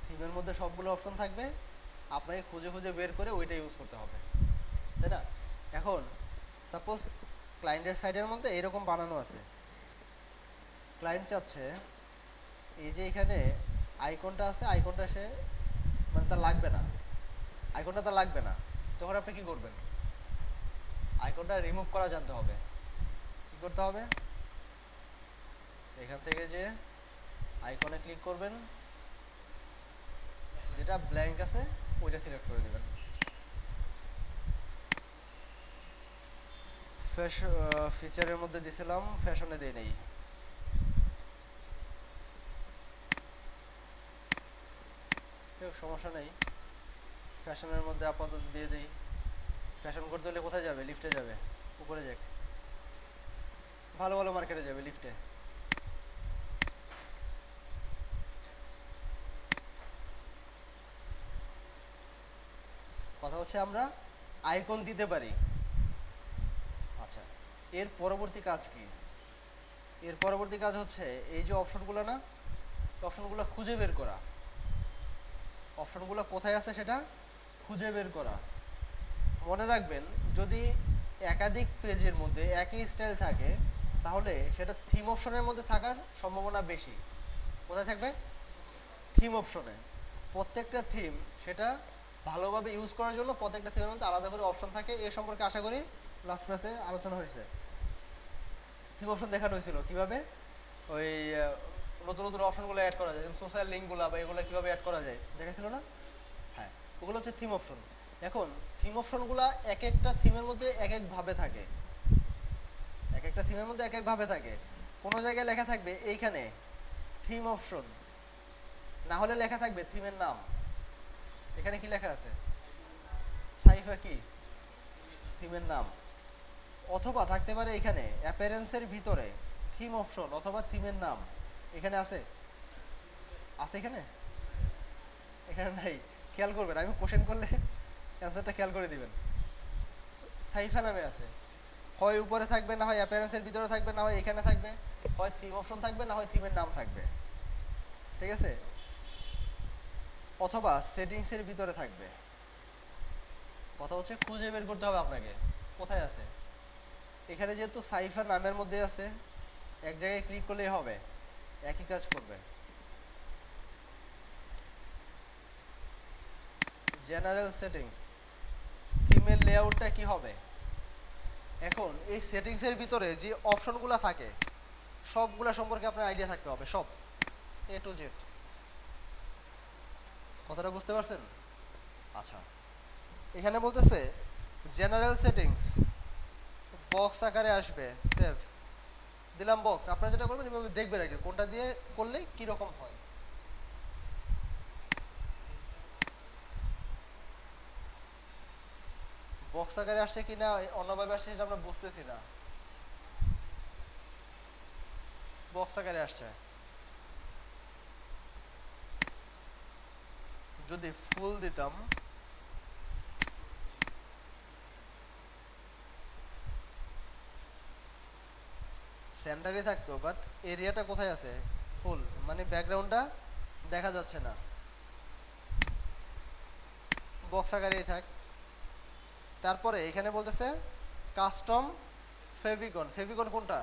থিমের মধ্যে সবগুলো অপশন থাকবে, আপনাকে খুঁজে খুঁজে বের করে ওইটা ইউজ করতে হবে, তাই না? এখন সাপোজ ক্লায়েন্টের সাইডের মধ্যে এরকম বানানো আছে, ক্লায়েন্ট চাচ্ছে এই যে এখানে আইকনটা আছে, আইকনটা সে মানে তার লাগবে না, আইকনটা তার লাগবে না, তখন আপনি কি করবেন? আইকনটা রিমুভ করা জানতে হবে। কি করতে হবে? এখান থেকে যে আইকনে ক্লিক করবেন, যেটা ব্ল্যাঙ্ক আছে ওইটা সিলেক্ট করে দিবেন। ফিচারের মধ্যে দিছিলাম, ফ্যাশনে দিয়ে নেই। সমস্যা নেই, ফ্যাশনের মধ্যে আপাতত দিয়ে দিই। ফ্যাশন করতে হলে কোথায় যাবে? লিফটে যাবে, উপরে যাক, ভালো ভালো মার্কেটে যাবে, লিফটে। কথা হচ্ছে আমরা আইকন দিতে পারি। আচ্ছা, এর পরবর্তী কাজ কি? এর পরবর্তী কাজ হচ্ছে এই যে অপশনগুলো না, অপশনগুলো খুঁজে বের করা, অপশনগুলো কোথায় আছে সেটা খুঁজে বের করা। মনে রাখবেন, যদি একাধিক পেজের মধ্যে একই স্টাইল থাকে তাহলে সেটা থিম অপশনের মধ্যে থাকার সম্ভাবনা বেশি। কোথায় থাকবে? থিম অপশনে। প্রত্যেকটা থিম সেটা ভালোভাবে ইউজ করার জন্য প্রত্যেকটা থিমের মধ্যে আলাদা করে অপশন থাকে। এ সম্পর্কে আশা করি লাস্ট ক্লাসে আলোচনা হয়েছে। থিম অপশন দেখানো হয়েছিল কীভাবে ওই নতুন নতুন অপশনগুলো অ্যাড করা যায়, যেমন সোশ্যাল লিঙ্কগুলো বা এগুলো কীভাবে অ্যাড করা যায় দেখাছিল না? হ্যাঁ, ওগুলো হচ্ছে থিম অপশন। এখন থিম অপশনগুলো এক একটা থিমের মধ্যে এক একভাবে থাকে, এক একটা থিমের মধ্যে এক একভাবে থাকে। কোনো জায়গায় লেখা থাকবে এইখানে থিম অপশন, না হলে লেখা থাকবে থিমের নাম। এখানে কি লেখা আছে? সাইফা কি? থিমের নাম। অথবা থাকতে পারে এখানে অ্যাপিয়ারেন্সের ভিতরে থিম অপশন অথবা থিমের নাম। এখানে আছে? আছে এখানে? এখানে নাই। খেয়াল করবেন, আমি কোশ্চেন করলে অ্যান্সারটা খেয়াল করে দিবেন। সাইফা নামে আছে, হয় উপরে থাকবে, না হয় অ্যাপিয়ারেন্সের ভিতরে থাকবে, না হয় এখানে থাকবে, হয় থিম অপশন থাকবে, না হয় থিমের নাম থাকবে। ঠিক আছে? অথবা সেটিংসের ভিতরে থাকবে। কথা হচ্ছে খুঁজে বের করতে হবে আপনাকে কোথায় আছে। এখানে যেহেতু সাইফা নামের মধ্যে আছে, এক জায়গায় ক্লিক করলেই হবে, একই কাজ করবে। জেনারেল সেটিংস, থিমের লেআউটটা কি হবে? এখন এই সেটিংসের ভিতরে যে অপশনগুলো থাকে সবগুলা সম্পর্কে আপনার আইডিয়া থাকতে হবে, সব এ টু জেড। কথাটা বুঝতে পারছেন? আচ্ছা, এখানে বলতেছে জেনারেল সেটিংস, বক্স আকারে আসবে, সেভ দিলাম বক্স। আপনারা যেটা করবেন এভাবে দেখবেন আর কি, কোনটা দিয়ে করলে কীরকম হয়। বক্স আকারে আসছে কি না অন্যভাবে আসছে সেটা আমরা বুঝতেছি না। বক্স আকারে আসছে। যদি ফুল দিতাম, সেন্টারে থাকতো, বাট এরিয়াটা কোথায় আছে? ফুল, মানে ব্যাকগ্রাউন্ডটা দেখা যাচ্ছে না। বক্স আকারেই থাক। তারপরে এখানে বলতেছে কাস্টম ফেভিকন। ফেভিকন কোনটা?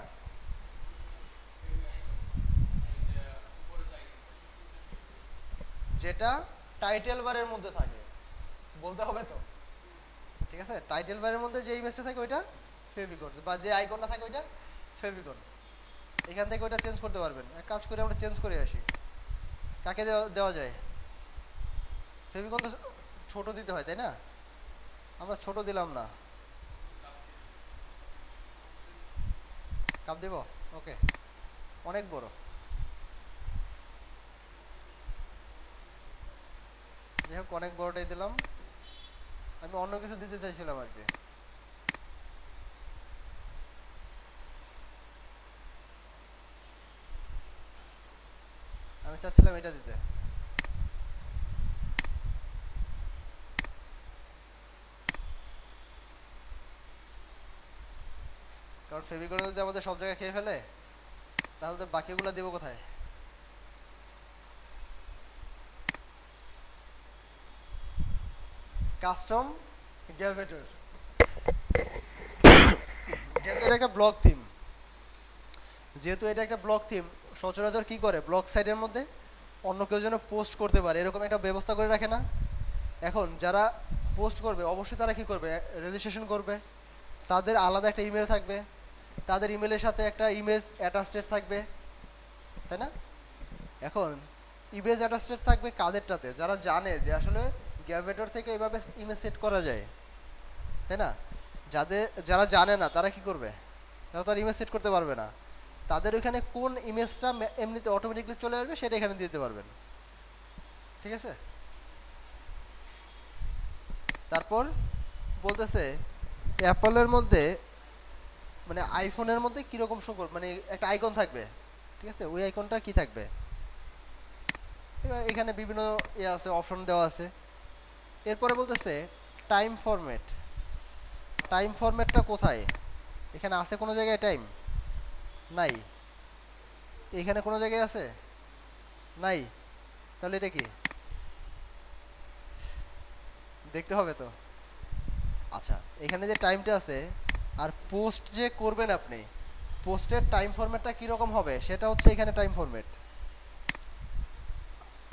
যেটা টাইটেল বারের মধ্যে থাকে, বলতে হবে তো। ঠিক আছে, টাইটেল বারের মধ্যে যে ইমেজটা থাকে ওইটা ফেভিকন, বা যে আইকনটা থাকে ওইটা ফেভিকন। এখান থেকে ওইটা চেঞ্জ করতে পারবেন। এক কাজ করে আমরা চেঞ্জ করে আসি। কাকে দেওয়া যায়? ফেভিকন তো ছোট দিতে হয়, তাই না? আমরা ছোট দিলাম না, কাপ দেব। ওকে, অনেক বড়। যাই হোক, অনেক বড়টাই দিলাম। আমি অন্য কিছু দিতে চাইছিলাম আর কি। আমি চাচ্ছিলাম এটা দিতে। কারণ কারণ ফেভিকল যদি আমাদের সব জায়গায় খেয়ে ফেলে তাহলে তো বাকিগুলো দেবো কোথায়? কাস্টম গ্যাভেটর, যেহেতু এটা একটা ব্লক থিম, সচরাচর কি করে ব্লক সাইটের মধ্যে অন্য কেউ যেন পোস্ট করতে পারে এরকম একটা ব্যবস্থা করে রাখে না? এখন যারা পোস্ট করবে অবশ্যই তারা কি করবে, রেজিস্ট্রেশন করবে, তাদের আলাদা একটা ইমেল থাকবে, তাদের ইমেলের সাথে একটা ইমেজ অ্যাটাচড থাকবে, তাই না? এখন ইমেজ অ্যাটাচড থাকবে কাদেরটাতে? যারা জানে যে আসলে গ্যাভেটর থেকে এইভাবে ইমেজ সেট করা যায়, তাই না? যারা জানে না তারা কি করবে, তারা তো আর ইমেজ সেট করতে পারবে না। তাদের ওইখানে কোন ইমেজটা এমনিতে অটোমেটিকলি চলে আসবে সেটা এখানে দিতে পারবেন, ঠিক আছে? তারপর বলতেছে অ্যাপলের মধ্যে মানে আইফোনের মধ্যে কীরকম শো করবে, মানে একটা আইকন থাকবে, ঠিক আছে? ওই আইকনটা কি থাকবে, এবার এখানে বিভিন্ন ইয়ে আছে, অপশন দেওয়া আছে। এরপরে বলতেছে টাইম ফরম্যাট। টাইম ফরম্যাটটা কোথায়? এখানে আছে কোনো জায়গায় টাইম? নাই। এখানে কোনো জায়গায় আছে? নাই। তাহলে এটা কি দেখতে হবে তো। আচ্ছা, এখানে যে টাইমটা আছে আর পোস্ট যে করবেন আপনি, পোস্টের টাইম ফরম্যাটটা কীরকম হবে সেটা হচ্ছে এখানে টাইম ফরম্যাট।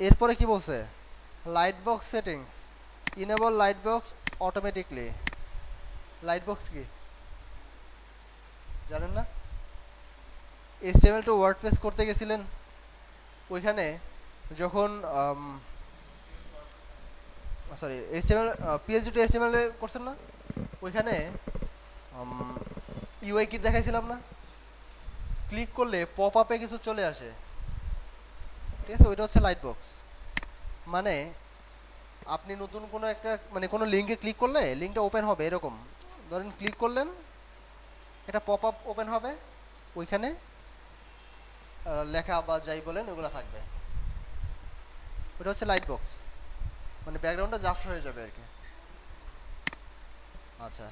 এরপরে কি বলছে, light box settings, enable light box automatically. Light box কি জানেন না? HTML টু ওয়ার্ডপ্রেস করতে গেছিলেন, ওইখানে যখন sorry HTML PHP to HTML করছেন না, ওইখানে ইউআই কিট দেখাইছিলাম না? ক্লিক করলে পপ আপে কিছু চলে আসে, ঠিক আছে? ওইটা হচ্ছে লাইট বক্স। মানে আপনি নতুন কোনো একটা মানে কোনো লিঙ্কে ক্লিক করলে লিঙ্কটা ওপেন হবে এরকম, ধরেন ক্লিক করলেন একটা পপ আপ ওপেন হবে, ওইখানে লেখা বা যাই বলেন ওগুলো থাকবে, ওটা হচ্ছে লাইট বক্স, মানে ব্যাকগ্রাউন্ডটা ঝাপসা হয়ে যাবে আর কি। আচ্ছা,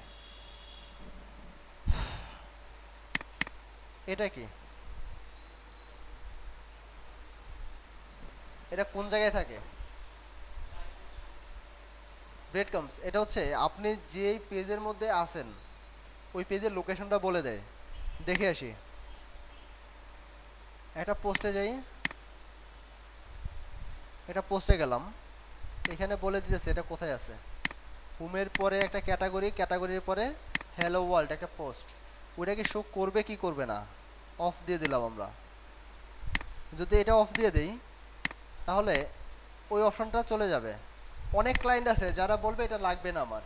এটা কি, এটা কোন জায়গায় থাকে? ব্রেড কামস, এটা হচ্ছে আপনি যেই পেজের মধ্যে আছেন ওই পেজের লোকেশনটা বলে দেয়। দেখে আসি, একটা পোস্টে যাই, এটা পোস্টে গেলাম, এখানে বলে দিতেছে এটা কোথায় আছে। হোমের পরে একটা ক্যাটাগরি, ক্যাটাগরির পরে হ্যালো ওয়ার্ল্ড একটা পোস্ট, ওইটাকে শো করবে কি করবে না, অফ দিয়ে দিলাম আমরা। যদি এটা অফ দিয়ে দিই তাহলে ওই অপশনটা চলে যাবে। অনেক ক্লায়েন্ট আছে যারা বলবে এটা লাগবে না আমার,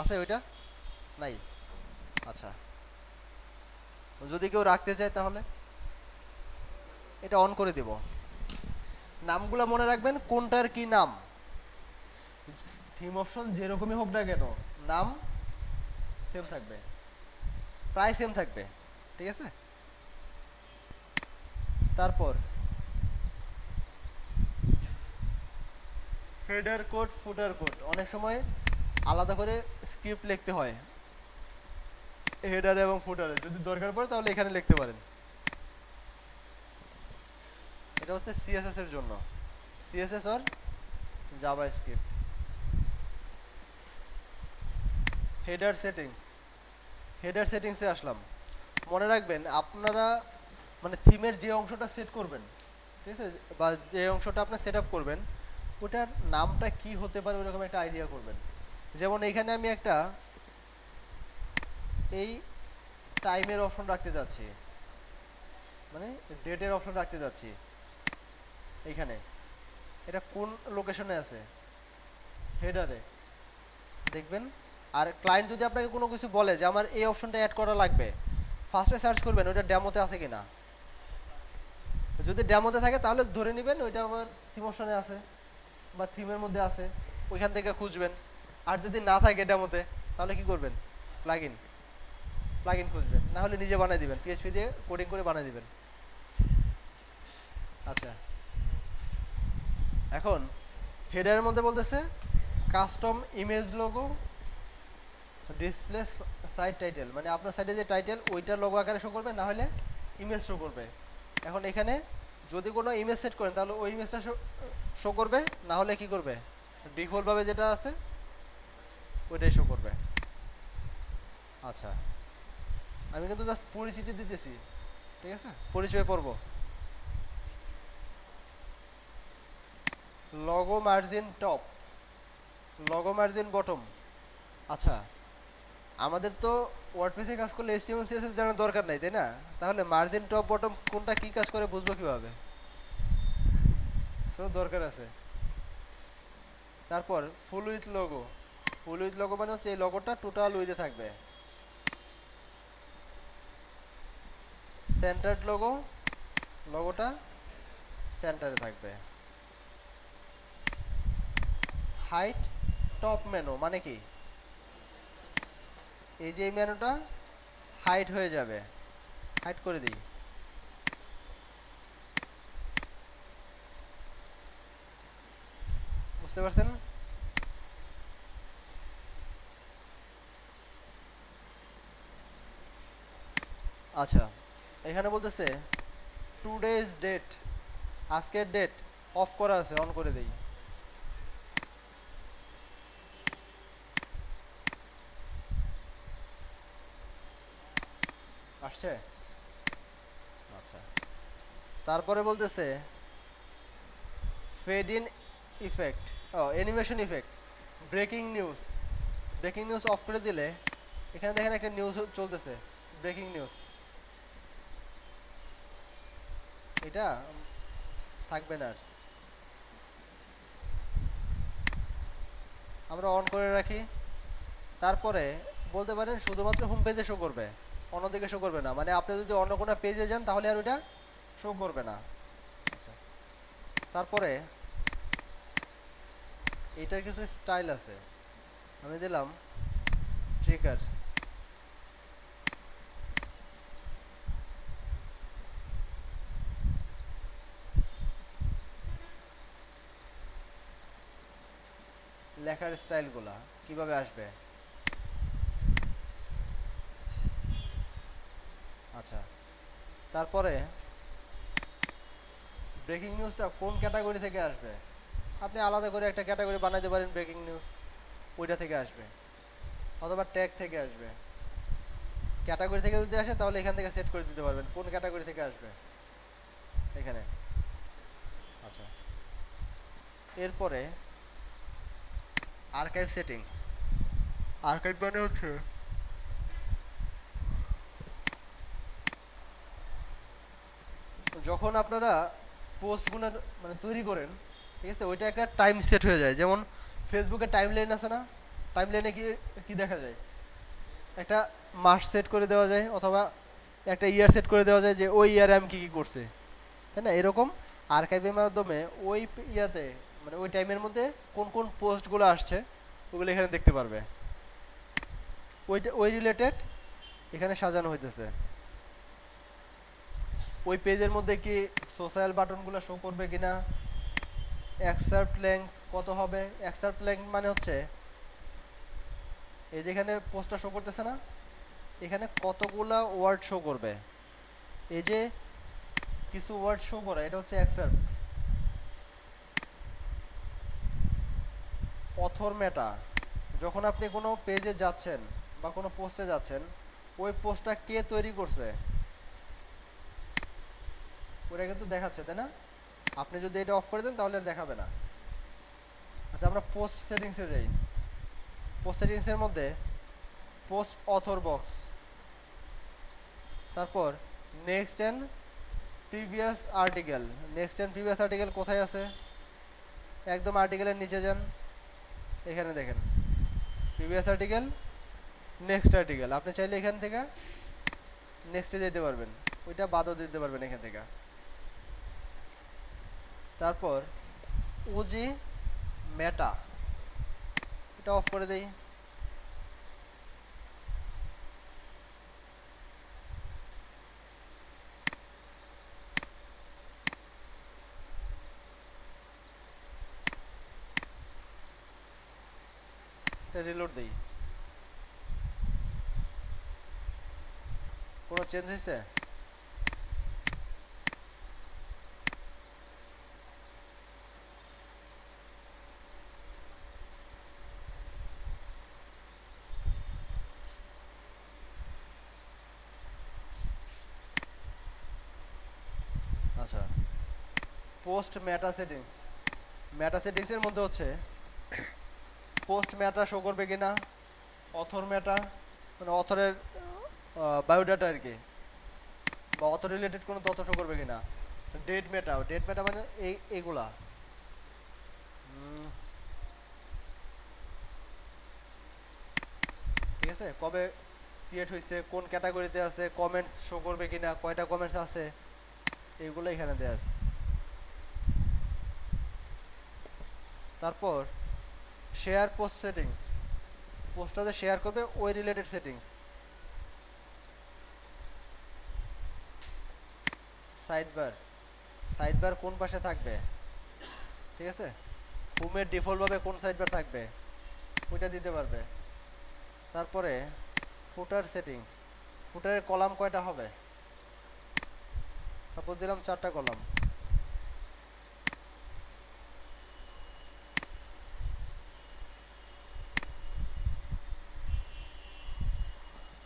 আছে ওইটা নাই। আচ্ছা, যদি কেউ রাখতে চায় তাহলে এটা অন করে দেব। নামগুলো মনে রাখবেন কোনটার কি নাম, থিম অপশন যেরকমই হোক না কেন নাম সেম থাকবে, প্রায় সেম থাকবে, ঠিক আছে? তারপর হেডার কোড, ফুটার কোড, অনেক সময় আলাদা করে স্ক্রিপ্ট লিখতে হয় হেডার এবং ফুটারে, যদি দরকার পড়ে তাহলে এখানে লিখতে পারেন। এটা হচ্ছে সিএসএস এর জন্য, সিএসএস আর JavaScript. Header settings, header সেটিংসে আসলাম। মনে রাখবেন আপনারা মানে থিমের যে অংশটা সেট করবেন, ঠিক আছে, বা যে অংশটা আপনি সেট আপ করবেন ওটার নামটা কি হতে পারে ওরকম একটা আইডিয়া করবেন। যেমন এখানে আমি একটা এই টাইমের অপশন রাখতে যাচ্ছি, মানে ডেটের অপশন রাখতে যাচ্ছি এইখানে। এটা কোন লোকেশনে আছে, হেডারে দেখবেন। আর ক্লায়েন্ট যদি আপনাকে কোনো কিছু বলে যে আমার এই অপশনটা অ্যাড করা লাগবে, ফার্স্টে সার্চ করবেন ওইটা ডেমোতে আছে কিনা। যদি ডেমোতে থাকে তাহলে ধরে নেবেন ওইটা আমার থিম অপশনে আছে বা থিমের মধ্যে আছে, ওইখান থেকে খুঁজবেন। আর যদি না থাকে ডেমোতে তাহলে কি করবেন, প্লাগইন প্লাগইন খুঁজবেন, না হলে নিজে বানিয়ে দিবেন, পিএইচপি দিয়ে কোডিং করে বানিয়ে দিবেন। আচ্ছা, এখন হেডারের মধ্যে বলতেছে custom image logo display site title মানে আপনার সাইটে যে টাইটেল ওইটা লোগো আকারে শো করবে, না হলে ইমেজ শো করবে। এখন এখানে যদি কোনো ইমেজ সেট করেন তাহলে ওই ইমেজটা শো করবে, না হলে কি করবে ডিফল্টভাবে যেটা আছে ওইটাই শো করবে। আচ্ছা, আমি কিন্তু জাস্ট পরিচিতি দিতেছি, ঠিক আছে, পরিচয় পর্ব। Logo margin top, logo margin bottom. আচ্ছা, আমাদের তো ওয়ার্ডপ্রেসে কাজ করলে এইচটিএমএল সিএসএস জানার দরকার নাই, তাই না? তাহলে মার্জিন টপ বটম কোনটা কি কাজ করে বুঝবো কিভাবে? সো দরকার আছে। তারপর full with logo, full with logo মানে হচ্ছে এই লোগোটা টোটাল উইথে থাকবে। সেন্টার্ড লোগো, লোগোটা সেন্টারে থাকবে। হাইট টপ মেনু মানে কি, এই যে এই মেনুটা হাইট হয়ে যাবে, হাইট করে দিই। বুঝতে পারছেন? আচ্ছা, এখানে বলতেছে টুডেজ ডেট, আজকের ডেট অফ করা আছে, অন করে দেই। আসছে? আচ্ছা, তারপরে বলতেছে ফেড ইন ইফেক্ট, ও animation effect, breaking news, breaking news off করে দিলে এখানে দেখেন একটা নিউজ চলতেছে, ব্রেকিং নিউজ, এটা থাকবে না আর। আমরা অন করে রাখি। তারপরে বলতে পারেন শুধুমাত্র হোম পেজে শো করবে, অন্যদিকে শো করবে না, মানে আপনি যদি অন্য কোনো পেজে যান তাহলে আর ওইটা শো করবে না। আচ্ছা, তারপরে এটার কিছু স্টাইল আছে, আমি দিলাম ট্রিগার, লেখার স্টাইলগুলা কিভাবে আসবে। আচ্ছা, তারপরে ব্রেকিং নিউজটা কোন ক্যাটাগরি থেকে আসবে, আপনি আলাদা করে একটা ক্যাটাগরি বানাইতে পারেন, ব্রেকিং নিউজ ওইটা থেকে আসবে, অথবা ট্যাগ থেকে আসবে। ক্যাটাগরি থেকে যদি আসে তাহলে এখান থেকে সেট করে দিতে পারবেন কোন ক্যাটাগরি থেকে আসবে এখানে। আচ্ছা, এরপরে আর্কাইভ সেটিংস, আর্কাইভ মানে হচ্ছে যখন আপনারা পোস্টগুলো মানে তৈরি করেন, ঠিক আছে, ওইটা একটা টাইম সেট হয়ে যায়। যেমন ফেসবুকে টাইম লাইন আছে না, টাইম লাইনে কি কি দেখা যায়, একটা মাস সেট করে দেওয়া যায়, অথবা একটা ইয়ার সেট করে দেওয়া যায় যে ওই ইয়ারে আমি কী কী করছি, তাই না? এরকম আর্কাইভের মাধ্যমে ওই ইয়াতে মানে ওই টাইমের মধ্যে কোন কোন পোস্টগুলো আসছে ওগুলো এখানে দেখতে পারবে, ওইটা ওই রিলেটেড এখানে সাজানো হইতেছে। ওই পেজের মধ্যে কি সোশ্যাল বাটনগুলো শো করবে কিনা, এক্সার্ট লেংথ কত হবে, এক্সার্ট লেংথ মানে হচ্ছে এই যেখানে পোস্টটা শো করতেছে না, এখানে কতগুলা ওয়ার্ড শো করবে, এই যে কিছু ওয়ার্ড শো করে এটা হচ্ছে এক্সার্ট। অথর মেটা, যখন আপনি কোনো পেজে যাচ্ছেন বা কোনো পোস্টে যাচ্ছেন, ওই পোস্টটা কে তৈরি করছে ওটা কিন্তু দেখাচ্ছে, তাই না? আপনি যদি এটা অফ করে দেন তাহলে আর দেখাবে না। আচ্ছা, আমরা পোস্ট সেটিংসে যাই। পোস্ট সেটিংসের মধ্যে পোস্ট অথর বক্স, তারপর next and previous article. Next and previous article কোথায় আছে, একদম আর্টিকেলের নিচে যান, এখানে দেখেন প্রিভিয়াস আর্টিকেল, নেক্সট আর্টিকেল। আপনি চাইলে এখান থেকে নেক্সটে যেতে পারবেন, ওইটা বাদও দিতে পারবেন এখান থেকে। তারপর ওজি মেটা, এটা অফ করে দেই। এটা রিলোড দেই। কোনো চেঞ্জ হয়েছে? আচ্ছা, পোস্ট মেটা সেটিংস। মেটা সেটিংসের মধ্যে হচ্ছে পোস্ট মেটা শো করবে কিনা, অথর মেটা মানে অথরের বায়োডাটা আর কি, বা অথর রিলেটেড কোনো তথ্য শো করবে কিনা, ডেট মেটা। ডেট মেটা মানে এইগুলা ঠিক আছে, কবে ক্রিয়েট হয়েছে, কোন ক্যাটাগরিতে আছে, কমেন্টস শো করবে কিনা, কয়টা কমেন্টস আছে, এইগুলো এখানে দেওয়া আছে। তারপর শেয়ার পোস্ট সেটিংস, পোস্টটা যে শেয়ার করবে ওই রিলেটেড সেটিংস। সাইডবার, সাইডবার কোন পাশে থাকবে, ঠিক আছে, হোমের ডিফল্টভাবে কোন সাইডবার থাকবে ওইটা দিতে পারবে। তারপরে ফুটার সেটিংস, ফুটারের কলাম কয়টা হবে, সাপোজ দিলাম 4টা কলাম।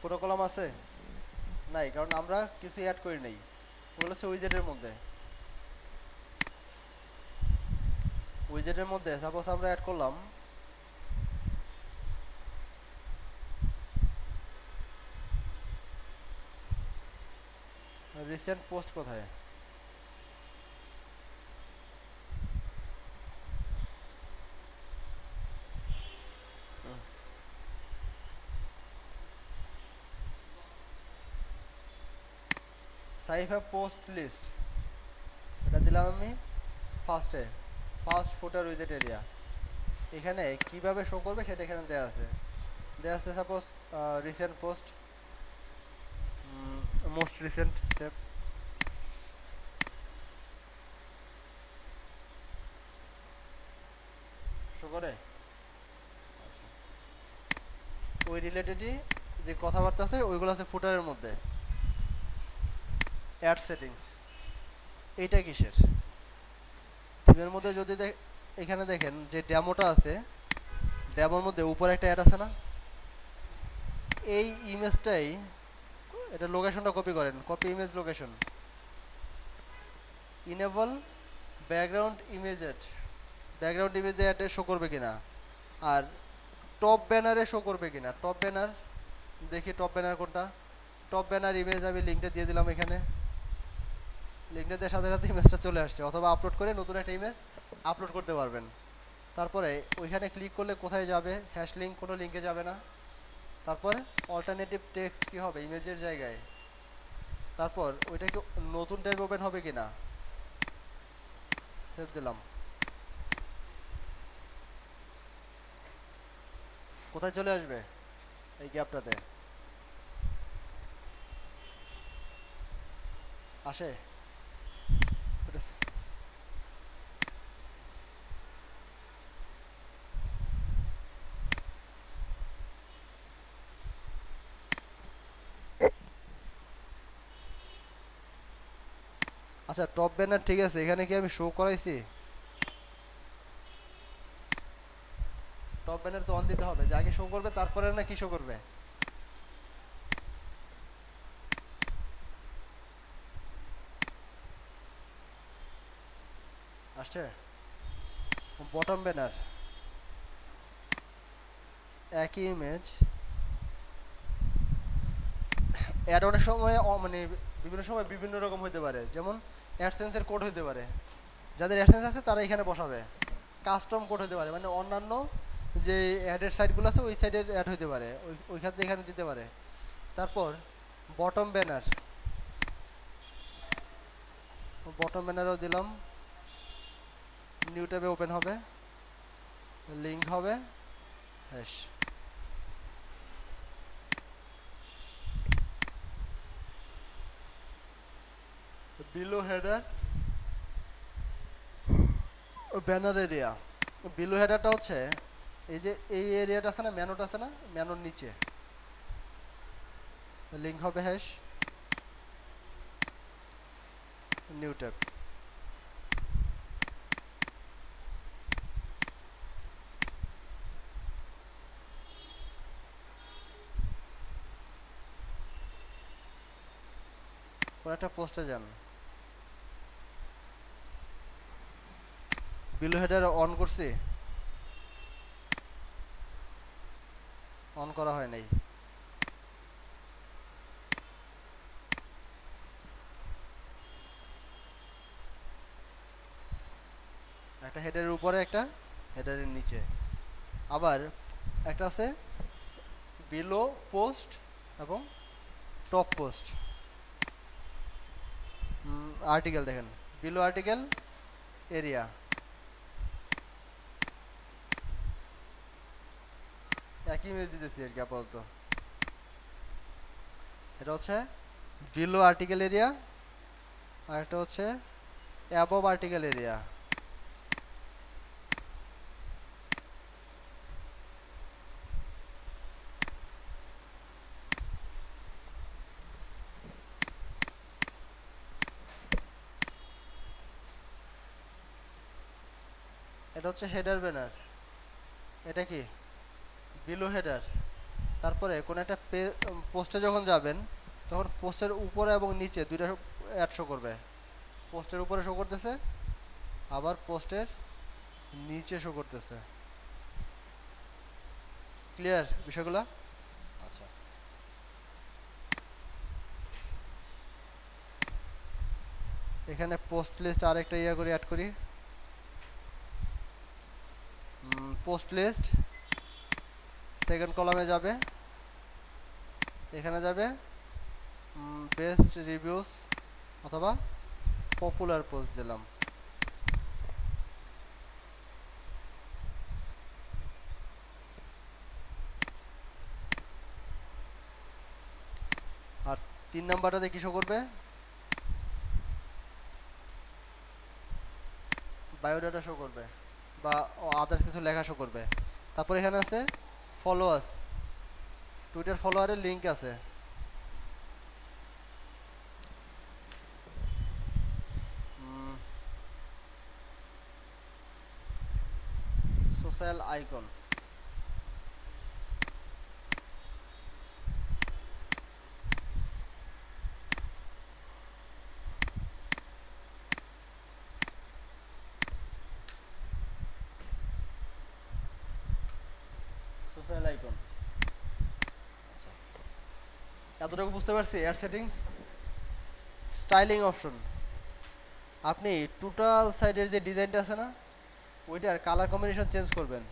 পুরো কলাম আছে নাই, কারণ আমরা কিছু অ্যাড করি নাই, ওগুলো হচ্ছে উইজেটের মধ্যে। উইজেটের মধ্যে সাপোজ আমরা অ্যাড করলাম রিসেন্ট পোস্ট, কোথায়, সাইফা পোস্ট লিস্ট, এটা দিলাম আমি ফার্স্টে, ফার্স্ট ফুটার উইজেট এরিয়া। এখানে কিভাবে শো করবে সেটা এখানে দেওয়া আছে, দেওয়া আছে suppose recent post, most recent save, show করে। আচ্ছা, ওই রিলেটেডই যে কথাবার্তা আছে ওইগুলো আছে ফুটারের মধ্যে। অ্যাড সেটিংস, এইটা কিসের, থিমের মধ্যে যদি এখানে দেখেন যে ডেমোটা আছে, ডেমোর মধ্যে উপরে একটা অ্যাড আছে না, এই ইমেজটাই, এটা লোকেশনটা কপি করেন, copy image location, enable background ইমেজেট, ব্যাকগ্রাউন্ড ইমেজে অ্যাডে শো করবে কিনা, আর টপ ব্যানারে শো করবে কিনা। টপ ব্যানার দেখি, টপ ব্যানার কোনটা, টপ ব্যানার ইমেজ আমি লিঙ্কটা দিয়ে দিলাম এখানে, লিঙ্কটা দিয়ে সাথে সাথে ইমেজটা চলে আসছে, অথবা আপলোড করে নতুন একটা ইমেজ আপলোড করতে পারবেন। তারপরে ওইখানে ক্লিক করলে কোথায় যাবে, হ্যাশ লিঙ্ক, কোনো লিঙ্কে যাবে না। তারপরে অল্টারনেটিভ টেক্সট কি হবে ইমেজের জায়গায়, তারপর ওইটাকে নতুন ট্যাব ওপেন হবে কিনা, সেভ দিলাম। কোথায় চলে আসবে, এই গ্যাপটাতে আসে। আচ্ছা, টপ ব্যানার ঠিক আছে, এখানে কি আমি শো করাইছি, টপ ব্যানার তো অন দিতে হবে, যে আগে শো করবে তারপরে না কি শো করবে, আসছে। বটম ব্যানার একই ইমেজ, অ্যাড অনেক সময় মানে বিভিন্ন সময় বিভিন্ন রকম হতে পারে, যেমন অ্যাডসেন্সের কোড হতে পারে, যাদের অ্যাডসেন্স আছে তারা এখানে বসাবে, কাস্টম কোড হতে পারে, মানে অন্যান্য যে অ্যাডের সাইটগুলো আছে ওই সাইডের অ্যাড হতে পারে, ওই ক্ষেত্রে এখানে দিতে পারে। তারপর বটম ব্যানার, বটম ব্যানারও দিলাম, নিউ ট্যাবে ওপেন হবে, লিঙ্ক হবে hash. Below header banner area, below হেডারটা হচ্ছে এই যে এই এরিয়াটা আছে না, ম্যানোটা আছে না, ম্যানোর নিচে লিঙ্ক হবে হ্যাশ। New tab. কোন একটা পোস্টে যান, বিলো হেডার অন করছি, অন করা হয় নাই। একটা হেডারের উপরে, একটা হেডারের নিচে, আবার একটা আছে বিলো পোস্ট এবং টপ পোস্ট। আর্টিকেল দেখেন, বিলো আর্টিকেল এরিয়া, একই ইমেজ দিতেছি আর কি আপাতত। এটা হচ্ছে বিলো আর্টিকেল এরিয়া, আর একটা হচ্ছে অ্যাবভ আর্টিকেল এরিয়া। এটা হচ্ছে হেডার ব্যানার, এটা কি বিলো হেডার। তারপরে কোন একটা পোস্টে যখন যাবেন তখন পোস্টের উপরে এবং নিচে দুইটা অ্যাড শো করবে। পোস্টের উপরে শো করতেছে, আবার পোস্টের নিচে শো করতেছে। ক্লিয়ার বিষয়গুলো? আচ্ছা, এখানে পোস্ট লিস্ট আরেকটা ইয়া করে অ্যাড করি। পোস্ট লিস্ট সেকেন্ড কলামে যাবে, এখানে যাবে বেস্ট রিভিউস অথবা পপুলার পোস্ট দিলাম। আর 3 নাম্বারটাতে কি শো করবে? বায়োডাটা শো করবে বা আদার্স কিছু লেখা শো করবে। তারপর এখানে আছে ফলোয়ার্স, টুইটার ফলোয়ারের লিঙ্ক আছে। Social icon, social icon. আচ্ছা, এতটুকু বুঝতে পারছি। অ্যাড সেটিংস, স্টাইলিং অপশন, আপনি টোটাল সাইডের যে ডিজাইনটা আছে না, ওইটার কালার কম্বিনেশন চেঞ্জ করবেন।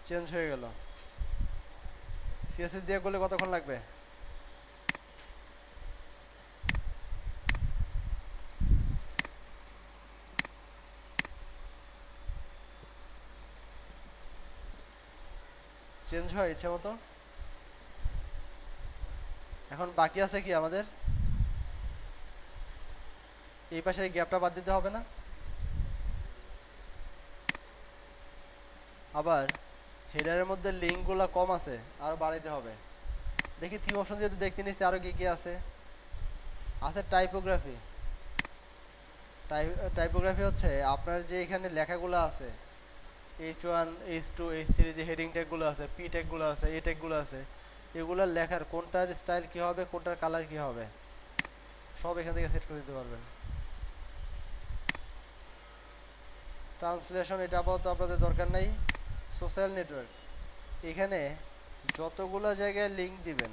চেঞ্জ হয়ে গেল। সিএসএস দিয়ে করলে কতক্ষণ লাগবে? চেঞ্জ হয় ইচ্ছে মতো। এখন বাকি আছে কি আমাদের? এই পাশে এই গ্যাপটা বাদ দিতে হবে না? আবার হেডারের মধ্যে লিঙ্কগুলো কম আছে, আরো বাড়াইতে হবে। দেখি থিম অপশন যেহেতু দেখতে নিচ্ছি, আরো কি কি আছে। আছে টাইপোগ্রাফি। টাইপোগ্রাফি হচ্ছে আপনার যে এখানে লেখাগুলো আছে, H1 H2 H3 যে হেডিং ট্যাগগুলো আছে, পি ট্যাগগুলো আছে, এ ট্যাগগুলো আছে, এগুলোর লেখার কোনটার স্টাইল কি হবে, কোনটার কালার কি হবে, সব এখান থেকে সেট করে দিতে পারবেন। ট্রান্সলেশন এটা আপাতত আপনাদের দরকার নাই। সোশ্যাল নেটওয়ার্ক, এখানে যতগুলো জায়গায় লিঙ্ক দিবেন,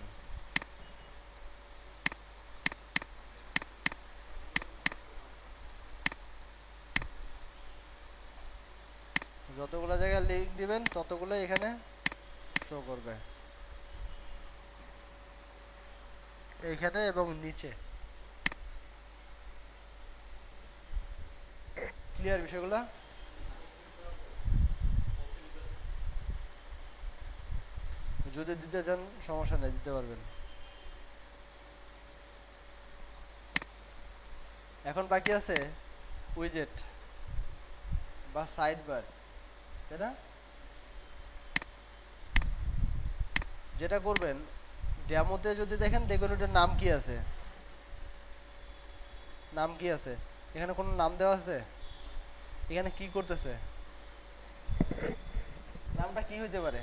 যতগুলো জায়গায় লিঙ্ক দিবেন ততগুলো এখানে শো করবে, এইখানে এবং নিচে। ক্লিয়ার বিষয়গুলো? যদি দিতে চান সমস্যা নেই, দিতে পারবেন। এখন বাকি আছে উইজেট বা সাইড বার। তাই না? যেটা করবেন ডেমোতে যদি দেখেন, দেখবেন ওটার নাম কি আছে, নাম কি আছে, এখানে কোনো নাম দেওয়া আছে, এখানে কি করতেছে, নামটা কি হইতে পারে,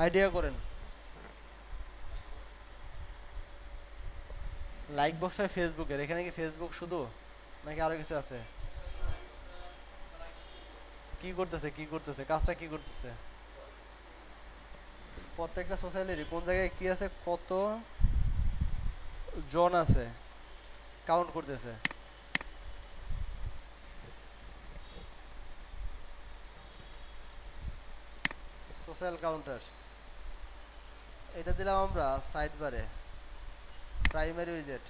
আইডিয়া করেন। লাইক বক্স হয় ফেসবুকের, এখানে কি ফেসবুক শুধু নাকি আরো কিছু আছে? কি করতেছে, কি করতেছে, কাজটা কি করতেছে? প্রত্যেকটা সোশ্যালেরই কোন জায়গায় কি আছে, কত জন আছে, কাউন্ট করতেছে। সোশ্যাল কাউন্টার, এটা দিলাম আমরা সাইড বারে, প্রাইমারি উইজেট।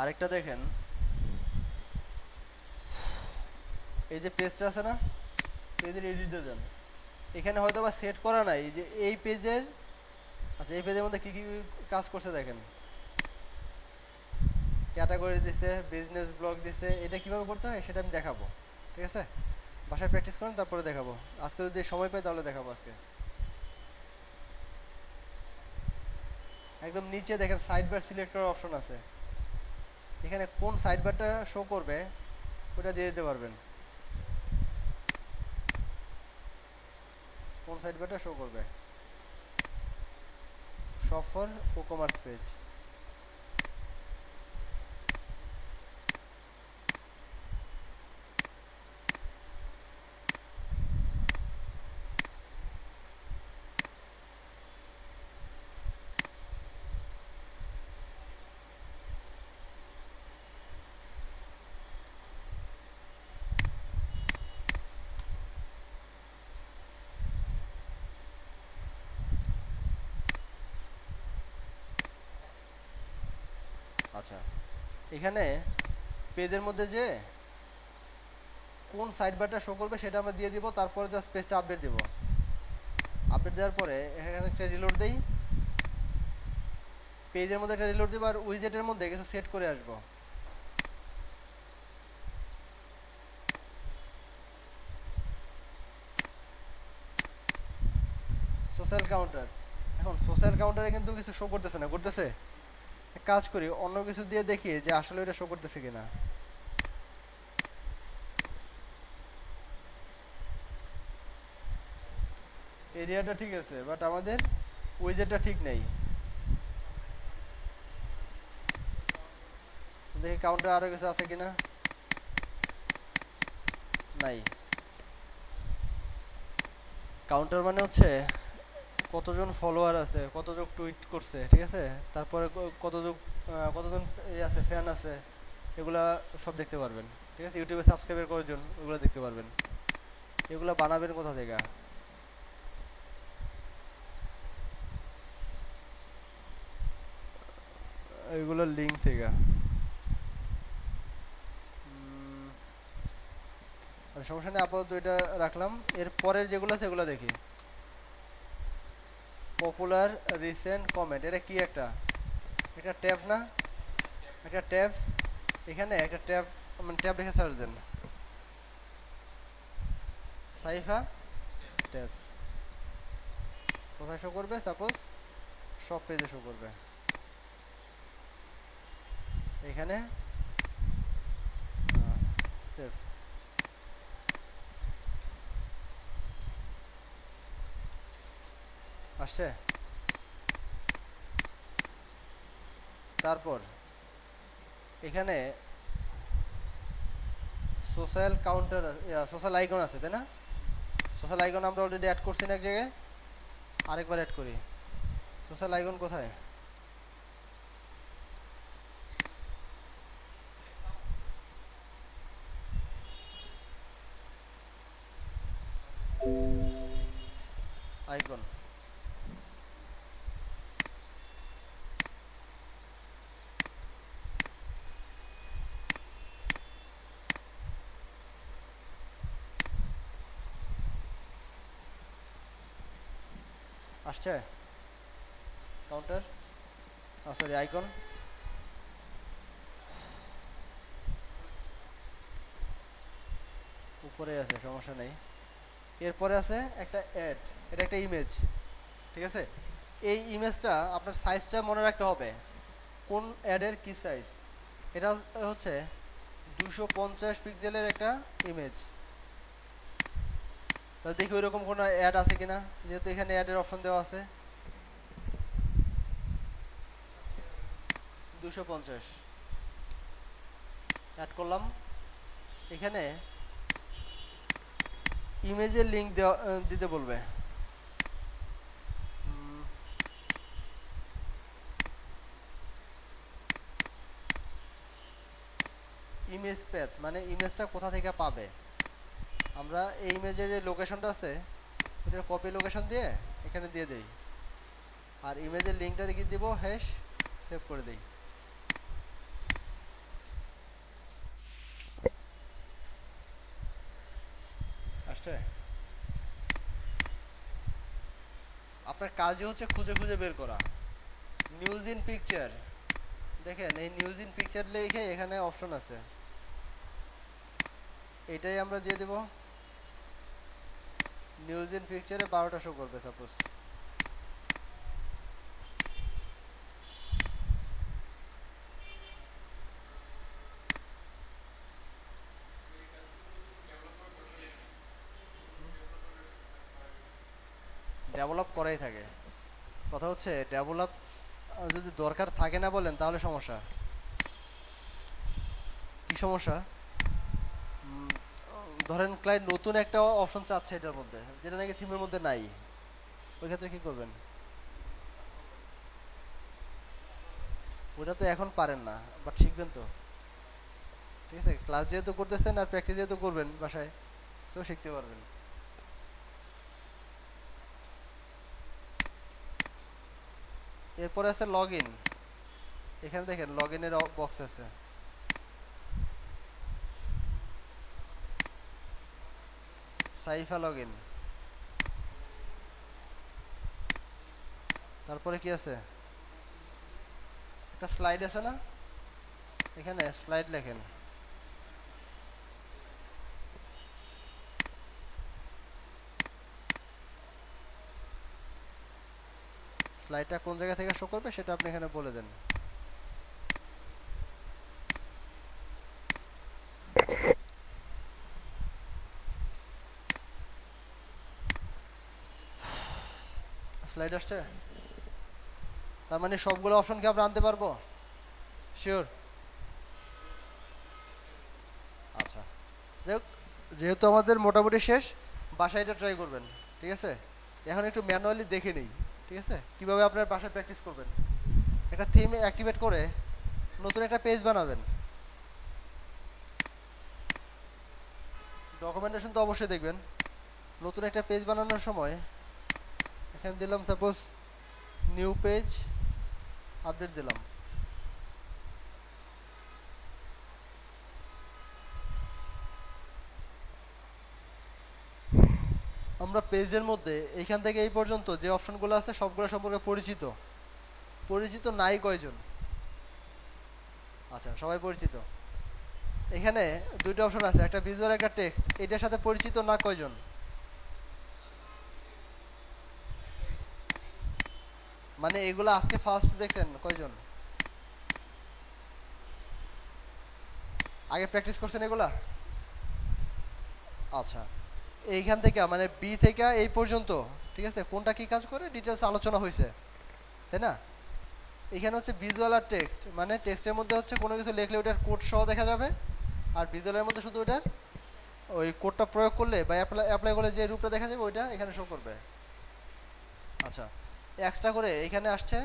আরেকটা দেখেন, এই যে পেজটা আছে না, পেজের এডিটে যান, এখানে হয়তো বা সেট করা নাই যে এই পেজের, আচ্ছা এই পেজের মধ্যে কি কি কাজ করছে দেখেন, ক্যাটাগরি দিছে, বিজনেস ব্লগ দিছে, এটা কিভাবে করতে হয় সেটা আমি দেখাবো, ঠিক আছে? বাসায় প্র্যাকটিস করেন, তারপরে দেখাবো, আজকে যদি সময় পাই তাহলে দেখাবো আজকে। একদম নিচে দেখেন সাইড বার সিলেক্ট করার অপশন আছে, এখানে কোন সাইড বারটা শো করবে ওটা দিয়ে দিতে পারবেন, কোন সাইড বারটা শো করবে, shop for e commerce page. আচ্ছা, এখানে পেজের মধ্যে যে কোন সাইড বারটা শো করবে সেটা আমরা দিয়ে দিব, তারপরে জাস্ট পেজটা আপডেট দিব। আপডেট দেওয়ার পরে এখানে একটা রিলোড দেই, পেজের মধ্যে একটা রিলোড দিব, আর উইজেটের মধ্যে কিছু সেট করে আসবো। সোশ্যাল কাউন্টার, এখন সোশ্যাল কাউন্টারে কিন্তু কিছু শো করতেছে না, করতেছে? এক কাজ করি, অন্য কিছু দিয়ে দেখি যে আসলে এটা শো করতেছে কিনা। এরিয়াটা ঠিক আছে, বাট আমাদের উইজেটটা ঠিক নেই। দেখি কাউন্টার আরো কিছু আছে কিনা, নাই। কাউন্টার মানে হচ্ছে কতজন ফলোয়ার আছে, কতজন টুইট করছে, ঠিক আছে, তারপরে কতজন কতজন আছে ফ্যান আছে, এগুলা সব দেখতে পারবেন, ঠিক আছে? ইউটিউবে সাবস্ক্রাইবার কতজন ওগুলো দেখতে পারবেন। এগুলা বানাবেন কোথা থেকে? এগুলোর লিঙ্ক থেকে। আচ্ছা সমস্যা নেই, আপাতত এটা রাখলাম। এর পরের যেগুলো আছে সেগুলো দেখি। পপুলার রিসেন্ট কমেন্ট, এটা কি একটা, এটা ট্যাব না, একটা ট্যাব, এখানে একটা ট্যাব, মানে ট্যাব লিখে সার্চ দেন, সাইফা ট্যাবস, কোথায় শো করবে? সাপোজ সব পেজে শো করবে, এখানে সেভ। আসছে? তারপর এখানে সোশ্যাল কাউন্টার, সোশ্যাল আইকন আছে তাই না? সোশ্যাল আইকন আমরা অলরেডি অ্যাড করছি না এক জায়গায়, আরেকবার অ্যাড করি। সোশ্যাল আইকন কোথায়? আসছে কাউন্টার, সরি আইকন, উপরে আছে সমস্যা নেই। এরপরে আছে একটা অ্যাড, এটা একটা ইমেজ, ঠিক আছে। এই ইমেজটা আপনার সাইজটা মনে রাখতে হবে, কোন অ্যাডের কি সাইজ। এটা হচ্ছে 250 পিক্সেলের একটা ইমেজ। তাহলে দেখি ওইরকম কোনো অ্যাড আছে কিনা, যেহেতু এখানে অ্যাডের অপশন দেওয়া আছে। 250 অ্যাড করলাম। এখানে ইমেজের লিঙ্ক দেওয়া দিতে বলবে। ইমেজ প্যাথ মানে ইমেজটা কোথা থেকে পাবে। আমরা এই ইমেজের যে লোকেশনটা আছে এটার কপি লোকেশন দিয়ে এখানে দিয়ে দেই, আর ইমেজের লিঙ্কটা দেখিয়ে দিব, হ্যাশ সেভ করে দেই। আসছে। আপনার কাজই হচ্ছে খুঁজে খুঁজে বের করা। নিউজ ইন পিকচার, দেখেন এই নিউজ ইন পিকচার লিখে এখানে অপশন আছে, এটাই আমরা দিয়ে দেব। নিউজ ইন পিকচারে 12টা শো করবে সাপোজ। ডেভেলপ করাই থাকে, কথা হচ্ছে ডেভেলপ যদি দরকার থাকে না বলেন তাহলে সমস্যা। কি সমস্যা? ধরেন ক্লায়েন্ট নতুন একটা অপশন চাচ্ছে এটার মধ্যে, যেটা নাকি থিমের মধ্যে নাই, ওই ক্ষেত্রে কি করবেন? ওটা তো এখন পারেন না, বাট শিখবেন তো, ঠিক আছে। ক্লাস যেহেতু করতেছেন আর প্র্যাকটিস যেহেতু করবেন বাসায়, সো শিখতে পারবেন। এরপরে আছে লগ ইন, এখানে দেখেন লগ ইনের বক্স আছে। সাইফা লগ ইন, তারপরে কি আছে, একটা স্লাইড আছে না, এখানে স্লাইড লেখেন। স্লাইডটা কোন জায়গা থেকে শো করবে সেটা আপনি এখানে বলে দেন। স্লাইড আসছে, তার মানে সবগুলো অপশন কি আমরা আনতে পারবো? শিওর? আচ্ছা, যাই হোক, যেহেতু আমাদের মোটামুটি শেষ, বাসায় এটা ট্রাই করবেন, ঠিক আছে। এখন একটু ম্যানুয়ালি দেখে নেই, ঠিক আছে, কিভাবে আপনার বাসায় প্র্যাকটিস করবেন। একটা থিম অ্যাক্টিভেট করে নতুন একটা পেজ বানাবেন। ডকুমেন্টেশন তো অবশ্যই দেখবেন। নতুন একটা পেজ বানানোর সময় এখানে দিলাম সাপোজ নিউ পেজ, আপডেট দিলাম। আমরা পেজের মধ্যে এইখান থেকে এই পর্যন্ত যে অপশনগুলো আছে সবগুলো সম্পর্কে পরিচিত। পরিচিত নাই কয়জন? আচ্ছা, সবাই পরিচিত। এখানে দুইটা অপশন আছে, একটা ভিজুয়াল একটা টেক্সট, এটার সাথে পরিচিত না কয়জন? মানে এগুলো আজকে ফার্স্ট দেখছেন কয়জন? আগে প্র্যাকটিস করছেন এগুলা? আচ্ছা, এইখান থেকে মানে বি থেকে এই পর্যন্ত, ঠিক আছে, কোনটা কি কাজ করে ডিটেলস আলোচনা হয়েছে, তাই না? এখানে হচ্ছে ভিজুয়াল আর টেক্সট, মানে টেক্সটের মধ্যে হচ্ছে কোনো কিছু লিখলে ওটার কোড সহ দেখা যাবে, আর ভিজুয়ালের মধ্যে শুধু ওটার ওই কোডটা প্রয়োগ করলে বা অ্যাপ্লাই করলে যে রূপটা দেখা যাবে ওইটা এখানে শো করবে। আচ্ছা, এক্সট্রা করে এখানে আসছে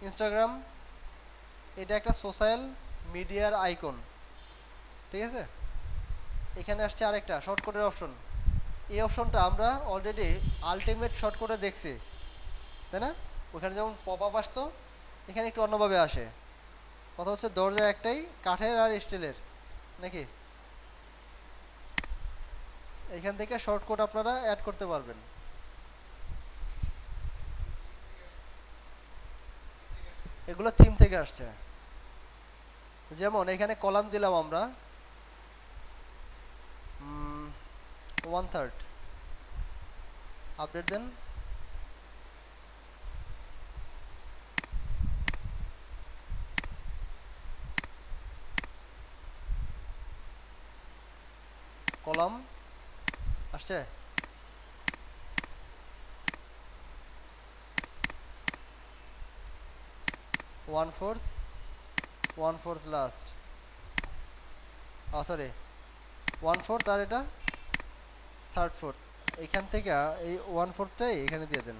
ইনস্টাগ্রাম, এটা একটা সোশ্যাল মিডিয়ার আইকন, ঠিক আছে। এখানে আসছে আরেকটা শর্টকাটের অপশন, এই অপশনটা আমরা অলরেডি আলটিমেট শর্টকাটে দেখছি, তাই না? ওখানে যেমন পপ আপ আসতো, এখানে একটু অন্যভাবে আসে। কথা হচ্ছে দরজা একটাই, কাঠের আর স্টিলের, নাকি? এখান থেকে শর্টকাট আপনারা অ্যাড করতে পারবেন। এগুলো থিম থেকে আসছে। যেমন এখানে কলাম দিলাম আমরা 1/3, আপডেট দেন। কলাম আসছে, 1/4, 1/4 লাস্ট, সরি 1/4 আর এটা 3/4। এখান থেকে এই 1/4টাই এখানে দিয়ে দেন।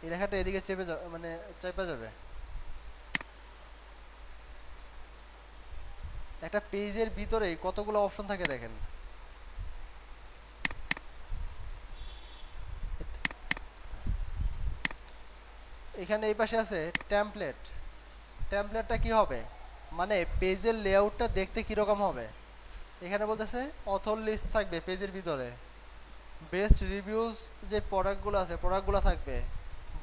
এই লেখাটা এদিকে চেপে মানে চেপে যাবে। একটা পেজের ভিতরে কতগুলো অপশন থাকে দেখেন। এখানে এই পাশে আছে টেমপ্লেট। টেমপ্লেটটা কি হবে, মানে পেজের লেআউটটা দেখতে কীরকম হবে। এখানে বলতেছে অথর লিস্ট থাকবে পেজের ভিতরে, বেস্ট রিভিউজ যে প্রোডাক্টগুলো আছে প্রোডাক্টগুলো থাকবে,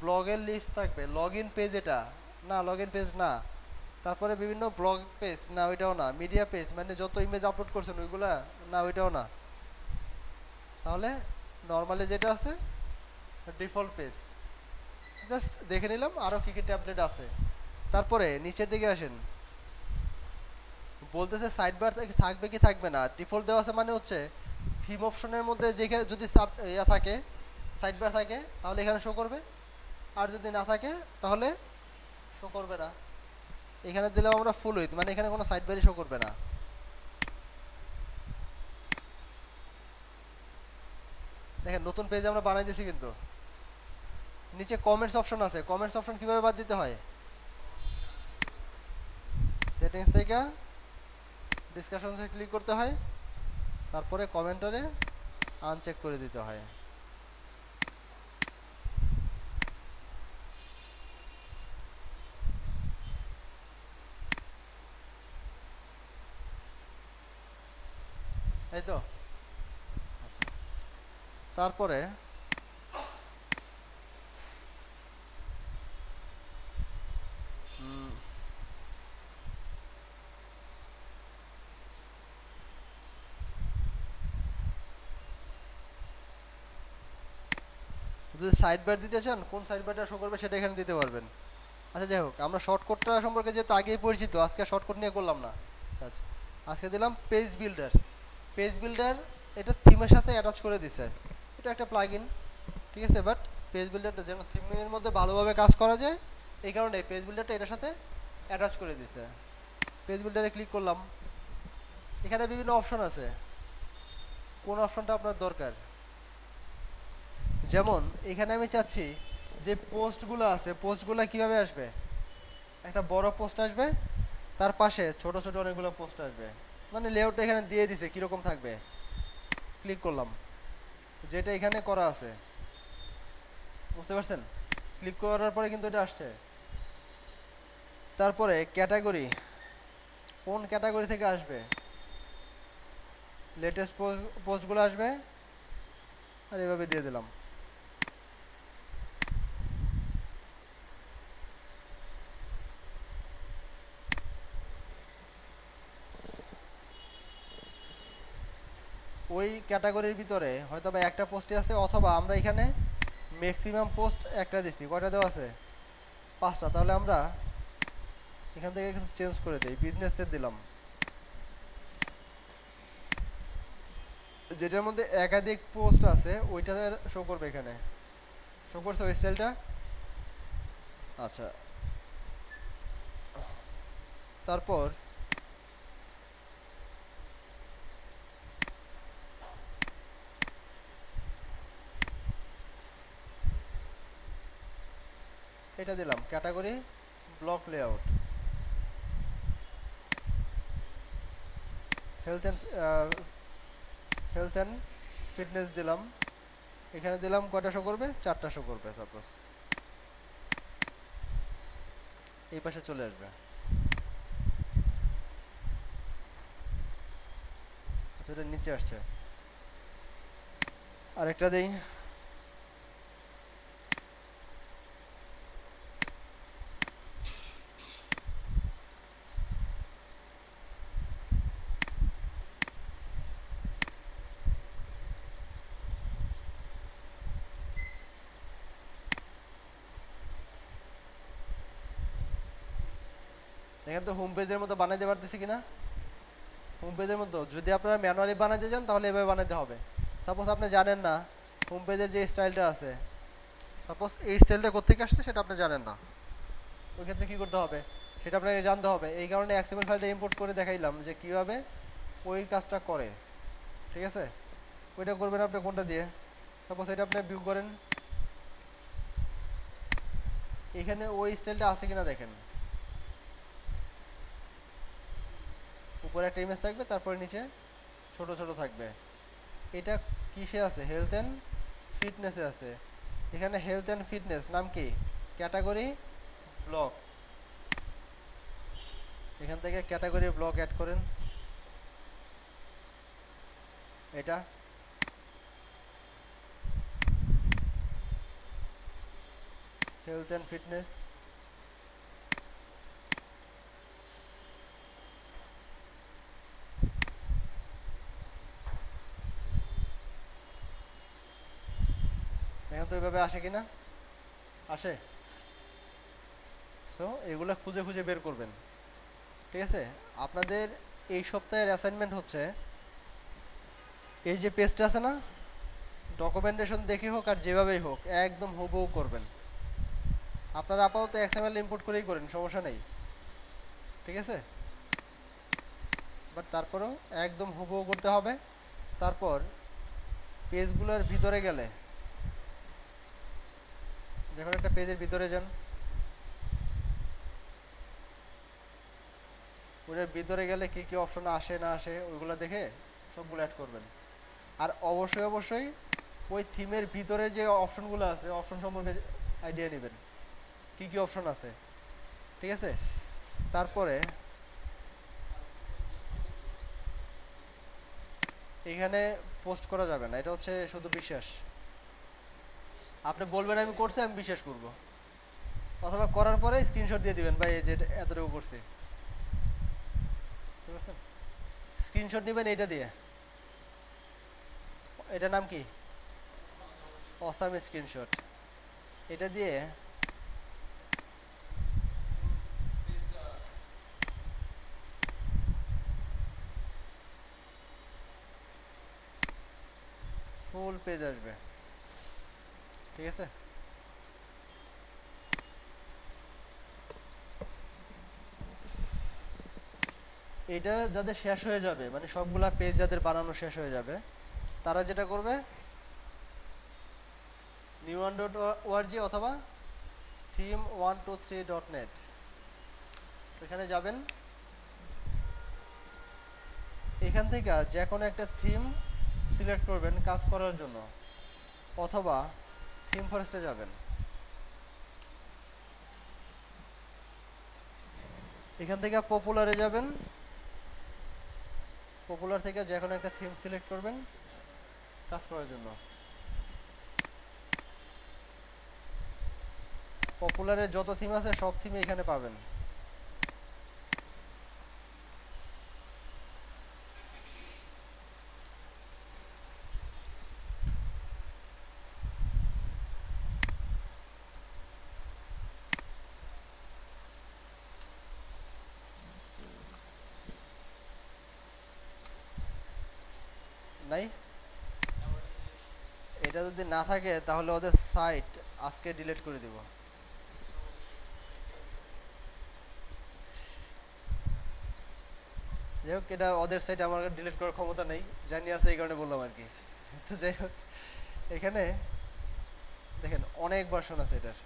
ব্লগের লিস্ট থাকবে, লগ ইন পেজ, এটা না লগ ইন পেজ না, তারপরে বিভিন্ন ব্লগ পেজ না ওইটাও না, মিডিয়া পেজ মানে যত ইমেজ আপলোড করছেন ওইগুলা না ওইটাও না, তাহলে নর্মালি যেটা আছে ডিফল্ট পেজ। জাস্ট দেখে নিলাম আরও কী কী ট্যাবলেট আছে। তারপরে নিচের দিকে আসেন, বলতেছে সাইড বার থাকবে কি থাকবে না। ডিফল্ট দেওয়া আছে মানে হচ্ছে থিম অপশনের মধ্যে যেখানে যদি সাব ইয়া থাকে সাইড বার থাকে তাহলে এখানে শো করবে, আর যদি না থাকে তাহলে শো করবে না। এখানে দিলাম আমরা ফুল উইথ, মানে এখানে কোনো সাইড বারই শো করবে না। দেখেন নতুন পেজ আমরা বানাই দিয়েছি কিন্তু। নিচে কমেন্টস অপশন আছে, কমেন্টস অপশন কীভাবে বাদ দিতে হয়, সেটিংস থেকে ডিসকাশনসে ক্লিক করতে হয়, তারপরে কমেন্টারে আনচেক করে দিতে হয়। এই তো আচ্ছা, তারপরে যদি সাইড বার দিতে চান কোন সাইড বারটা শো করবে সেটা এখানে দিতে পারবেন। আচ্ছা যাই হোক, আমরা শর্টকাটটা সম্পর্কে যেহেতু আগেই পরিচিত আজকে শর্টকাট নিয়ে করলাম না। আচ্ছা আজকে দিলাম পেজ বিল্ডার। পেজ বিল্ডার এটা থিমের সাথে অ্যাটাচ করে দিছে, এটা একটা প্লাগইন, ঠিক আছে। বাট পেজ বিল্ডারটা যেন থিমের মধ্যে ভালোভাবে কাজ করা যায় এই কারণে পেজ বিল্ডারটা এটার সাথে অ্যাটাচ করে দিছে। পেজ বিল্ডারে ক্লিক করলাম, এখানে বিভিন্ন অপশন আছে, কোন অপশনটা আপনার দরকার। যেমন এখানে আমি চাচ্ছি যে পোস্টগুলো আছে পোস্টগুলো কিভাবে আসবে, একটা বড় পোস্ট আসবে, তার পাশে ছোট ছোট অনেকগুলো পোস্ট আসবে, মানে লেআউটটা এখানে দিয়ে দিছে কীরকম থাকবে। ক্লিক করলাম, যেটা এখানে করা আছে বুঝতে পারছেন। ক্লিক করার পরে কিন্তু এটা আসছে। তারপরে ক্যাটাগরি, কোন ক্যাটাগরি থেকে আসবে, লেটেস্ট পোস্টগুলো আসবে, আর এভাবে দিয়ে দিলাম। ওই ক্যাটাগরির ভিতরে হয়তো বা একটা পোস্টই আছে, অথবা আমরা এখানে ম্যাক্সিমাম পোস্ট একটা দিছি, কয়টা দেওয়া আছে 5টা, তাহলে আমরা এখান থেকে কিছু চেঞ্জ করে দিই, বিজনেসের দিলাম, যেটার মধ্যে একাধিক পোস্ট আছে ওইটা শো করবে এখানে। শো করছে ওই স্টাইলটা। আচ্ছা তারপর এটা দিলাম category block layout, health and fitness দিলাম, এখানে দিলাম কয়টা শো করবে 4টা শো করবে সাপোজ, এই পাশে চলে আসবে। আচ্ছা এটা নিচে আসছে, আরেকটা দেই, এখানে তো হোম পেজের মতো বানাইতে পারতেছি কিনা, হোম পেজের মতো যদি আপনারা ম্যানুয়ালি বানাইতে চান তাহলে এভাবে বানাইতে হবে। সাপোজ আপনি জানেন না হোম পেজের যে স্টাইলটা আছে, সাপোজ এই স্টাইলটা কোত্থেকে আসছে সেটা আপনি জানেন না, ওই ক্ষেত্রে কী করতে হবে সেটা আপনাকে জানতে হবে। এই কারণে এক্সএমএল ফাইলটা ইম্পোর্ট করে দেখাইলাম যে কীভাবে ওই কাজটা করে। ঠিক আছে, ওইটা করবেন আপনি কোনটা দিয়ে, সাপোজ এটা আপনি ভিউ করেন, এখানে ওই স্টাইলটা আছে কিনা দেখেন, উপরে একটা ইমেজ থাকবে তারপরে নিচে ছোট ছোট থাকবে। এটা কিসে আছে, হেলথ অ্যান্ড ফিটনেসে আছে। এখানে হেলথ অ্যান্ড ফিটনেস নাম কি, ক্যাটাগরি ব্লক, এখান থেকে ক্যাটাগরি ব্লক অ্যাড করেন। এটা হেলথ অ্যান্ড ফিটনেস, এখন তো এইভাবে আসে কিনা, আসে। সো এগুলো খুঁজে খুঁজে বের করবেন। ঠিক আছে, আপনাদের এই সপ্তাহের অ্যাসাইনমেন্ট হচ্ছে এই যে পেজটা আছে না, ডকুমেন্টেশন দেখে হোক আর যেভাবেই হোক একদম হুবহু করবেন। আপনারা আপাতত এক্সএমএল ইম্পোর্ট করেই করেন, সমস্যা নেই। ঠিক আছে, বাট তারপরেও একদম হুবহু করতে হবে। তারপর পেজগুলোর ভিতরে গেলে, যখন একটা পেজের ভিতরে যান, ওটার ভিতরে গেলে কি কি অপশন আসে না আসে ওইগুলো দেখে সবগুলো অ্যাড করবেন। আর অবশ্যই অবশ্যই ওই থিমের ভিতরে যে অপশনগুলো আছে অপশন সম্পর্কে আইডিয়া নেবেন, কি কি অপশন আছে। ঠিক আছে, তারপরে এখানে পোস্ট করা যাবে না, এটা হচ্ছে শুধু বিশ্বাস। আপনি বলবেন আমি করছি, আমি বিশ্বাস করব, অথবা করার পরে স্ক্রিনশট দিয়ে দিবেন, ভাই এই যে এতটুকু করছি। বুঝতে পারছেন, স্ক্রিনশট নেবেন এইটা দিয়ে, এটার নাম কি, অসাম স্ক্রিনশট। এটা দিয়ে ফুল পেজ আসবে। ঠিক আছে, এটা যাদের শেষ হয়ে যাবে, মানে সবগুলা পেজ যাদের বানানো শেষ হয়ে যাবে, তারা যেটা করবে new1.org অথবা theme123.net, এখানে যাবেন। এখান থেকে যে কোনো একটা থিম সিলেক্ট করবেন কাজ করার জন্য, অথবা থিম ফরেস্টে যাবেন। এখান থেকে পপুলারে যাবেন, পপুলার থেকে যে কোনো একটা থিম সিলেক্ট করবেন কাজ করার জন্য। পপুলারে যত থিম আছে সব থিম এখানে পাবেন। নাই, এটা যদি না থাকে তাহলে ওদের সাইট আজকে ডিলিট করে দিব। যাই হোক, এটা ওদের সাইট, আমার ডিলিট করার ক্ষমতা নেই, জানি আছে এই কারণে বললাম আর কি। তো যাই হোক, এখানে দেখেন অনেক ভার্সন আছে এটার,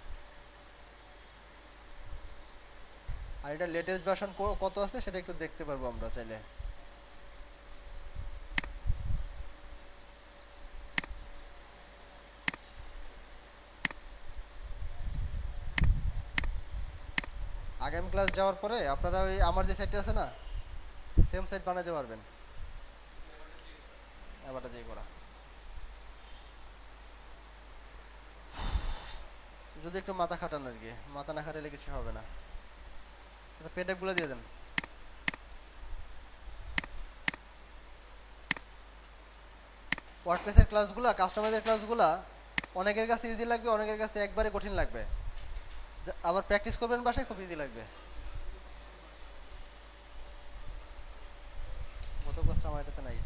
আর এটা লেটেস্ট ভার্সন কত আছে সেটা একটু দেখতে পারবো আমরা চাইলে। আগামী ক্লাস যাওয়ার পরে আপনারা ওই আমার যে সাইটটা আছে না, সেম সাইট বানাইতে পারবেন। এবারটা দিয়ে করা, যদি একটু মাথা খাটান আর কি, মাথা না খাটালে কিছু হবে না। আচ্ছা, পেনড্রাইভগুলো দিয়ে দেন। ওয়ার্ডপ্রেসের ক্লাসগুলো, কাস্টমাইজের ক্লাসগুলো অনেকের কাছে ইজি লাগবে, অনেকের কাছে একবারে কঠিন লাগবে, আবার প্র্যাকটিস করবেন বাসায় খুব ইজি লাগবে। আমার এটাতে নাই।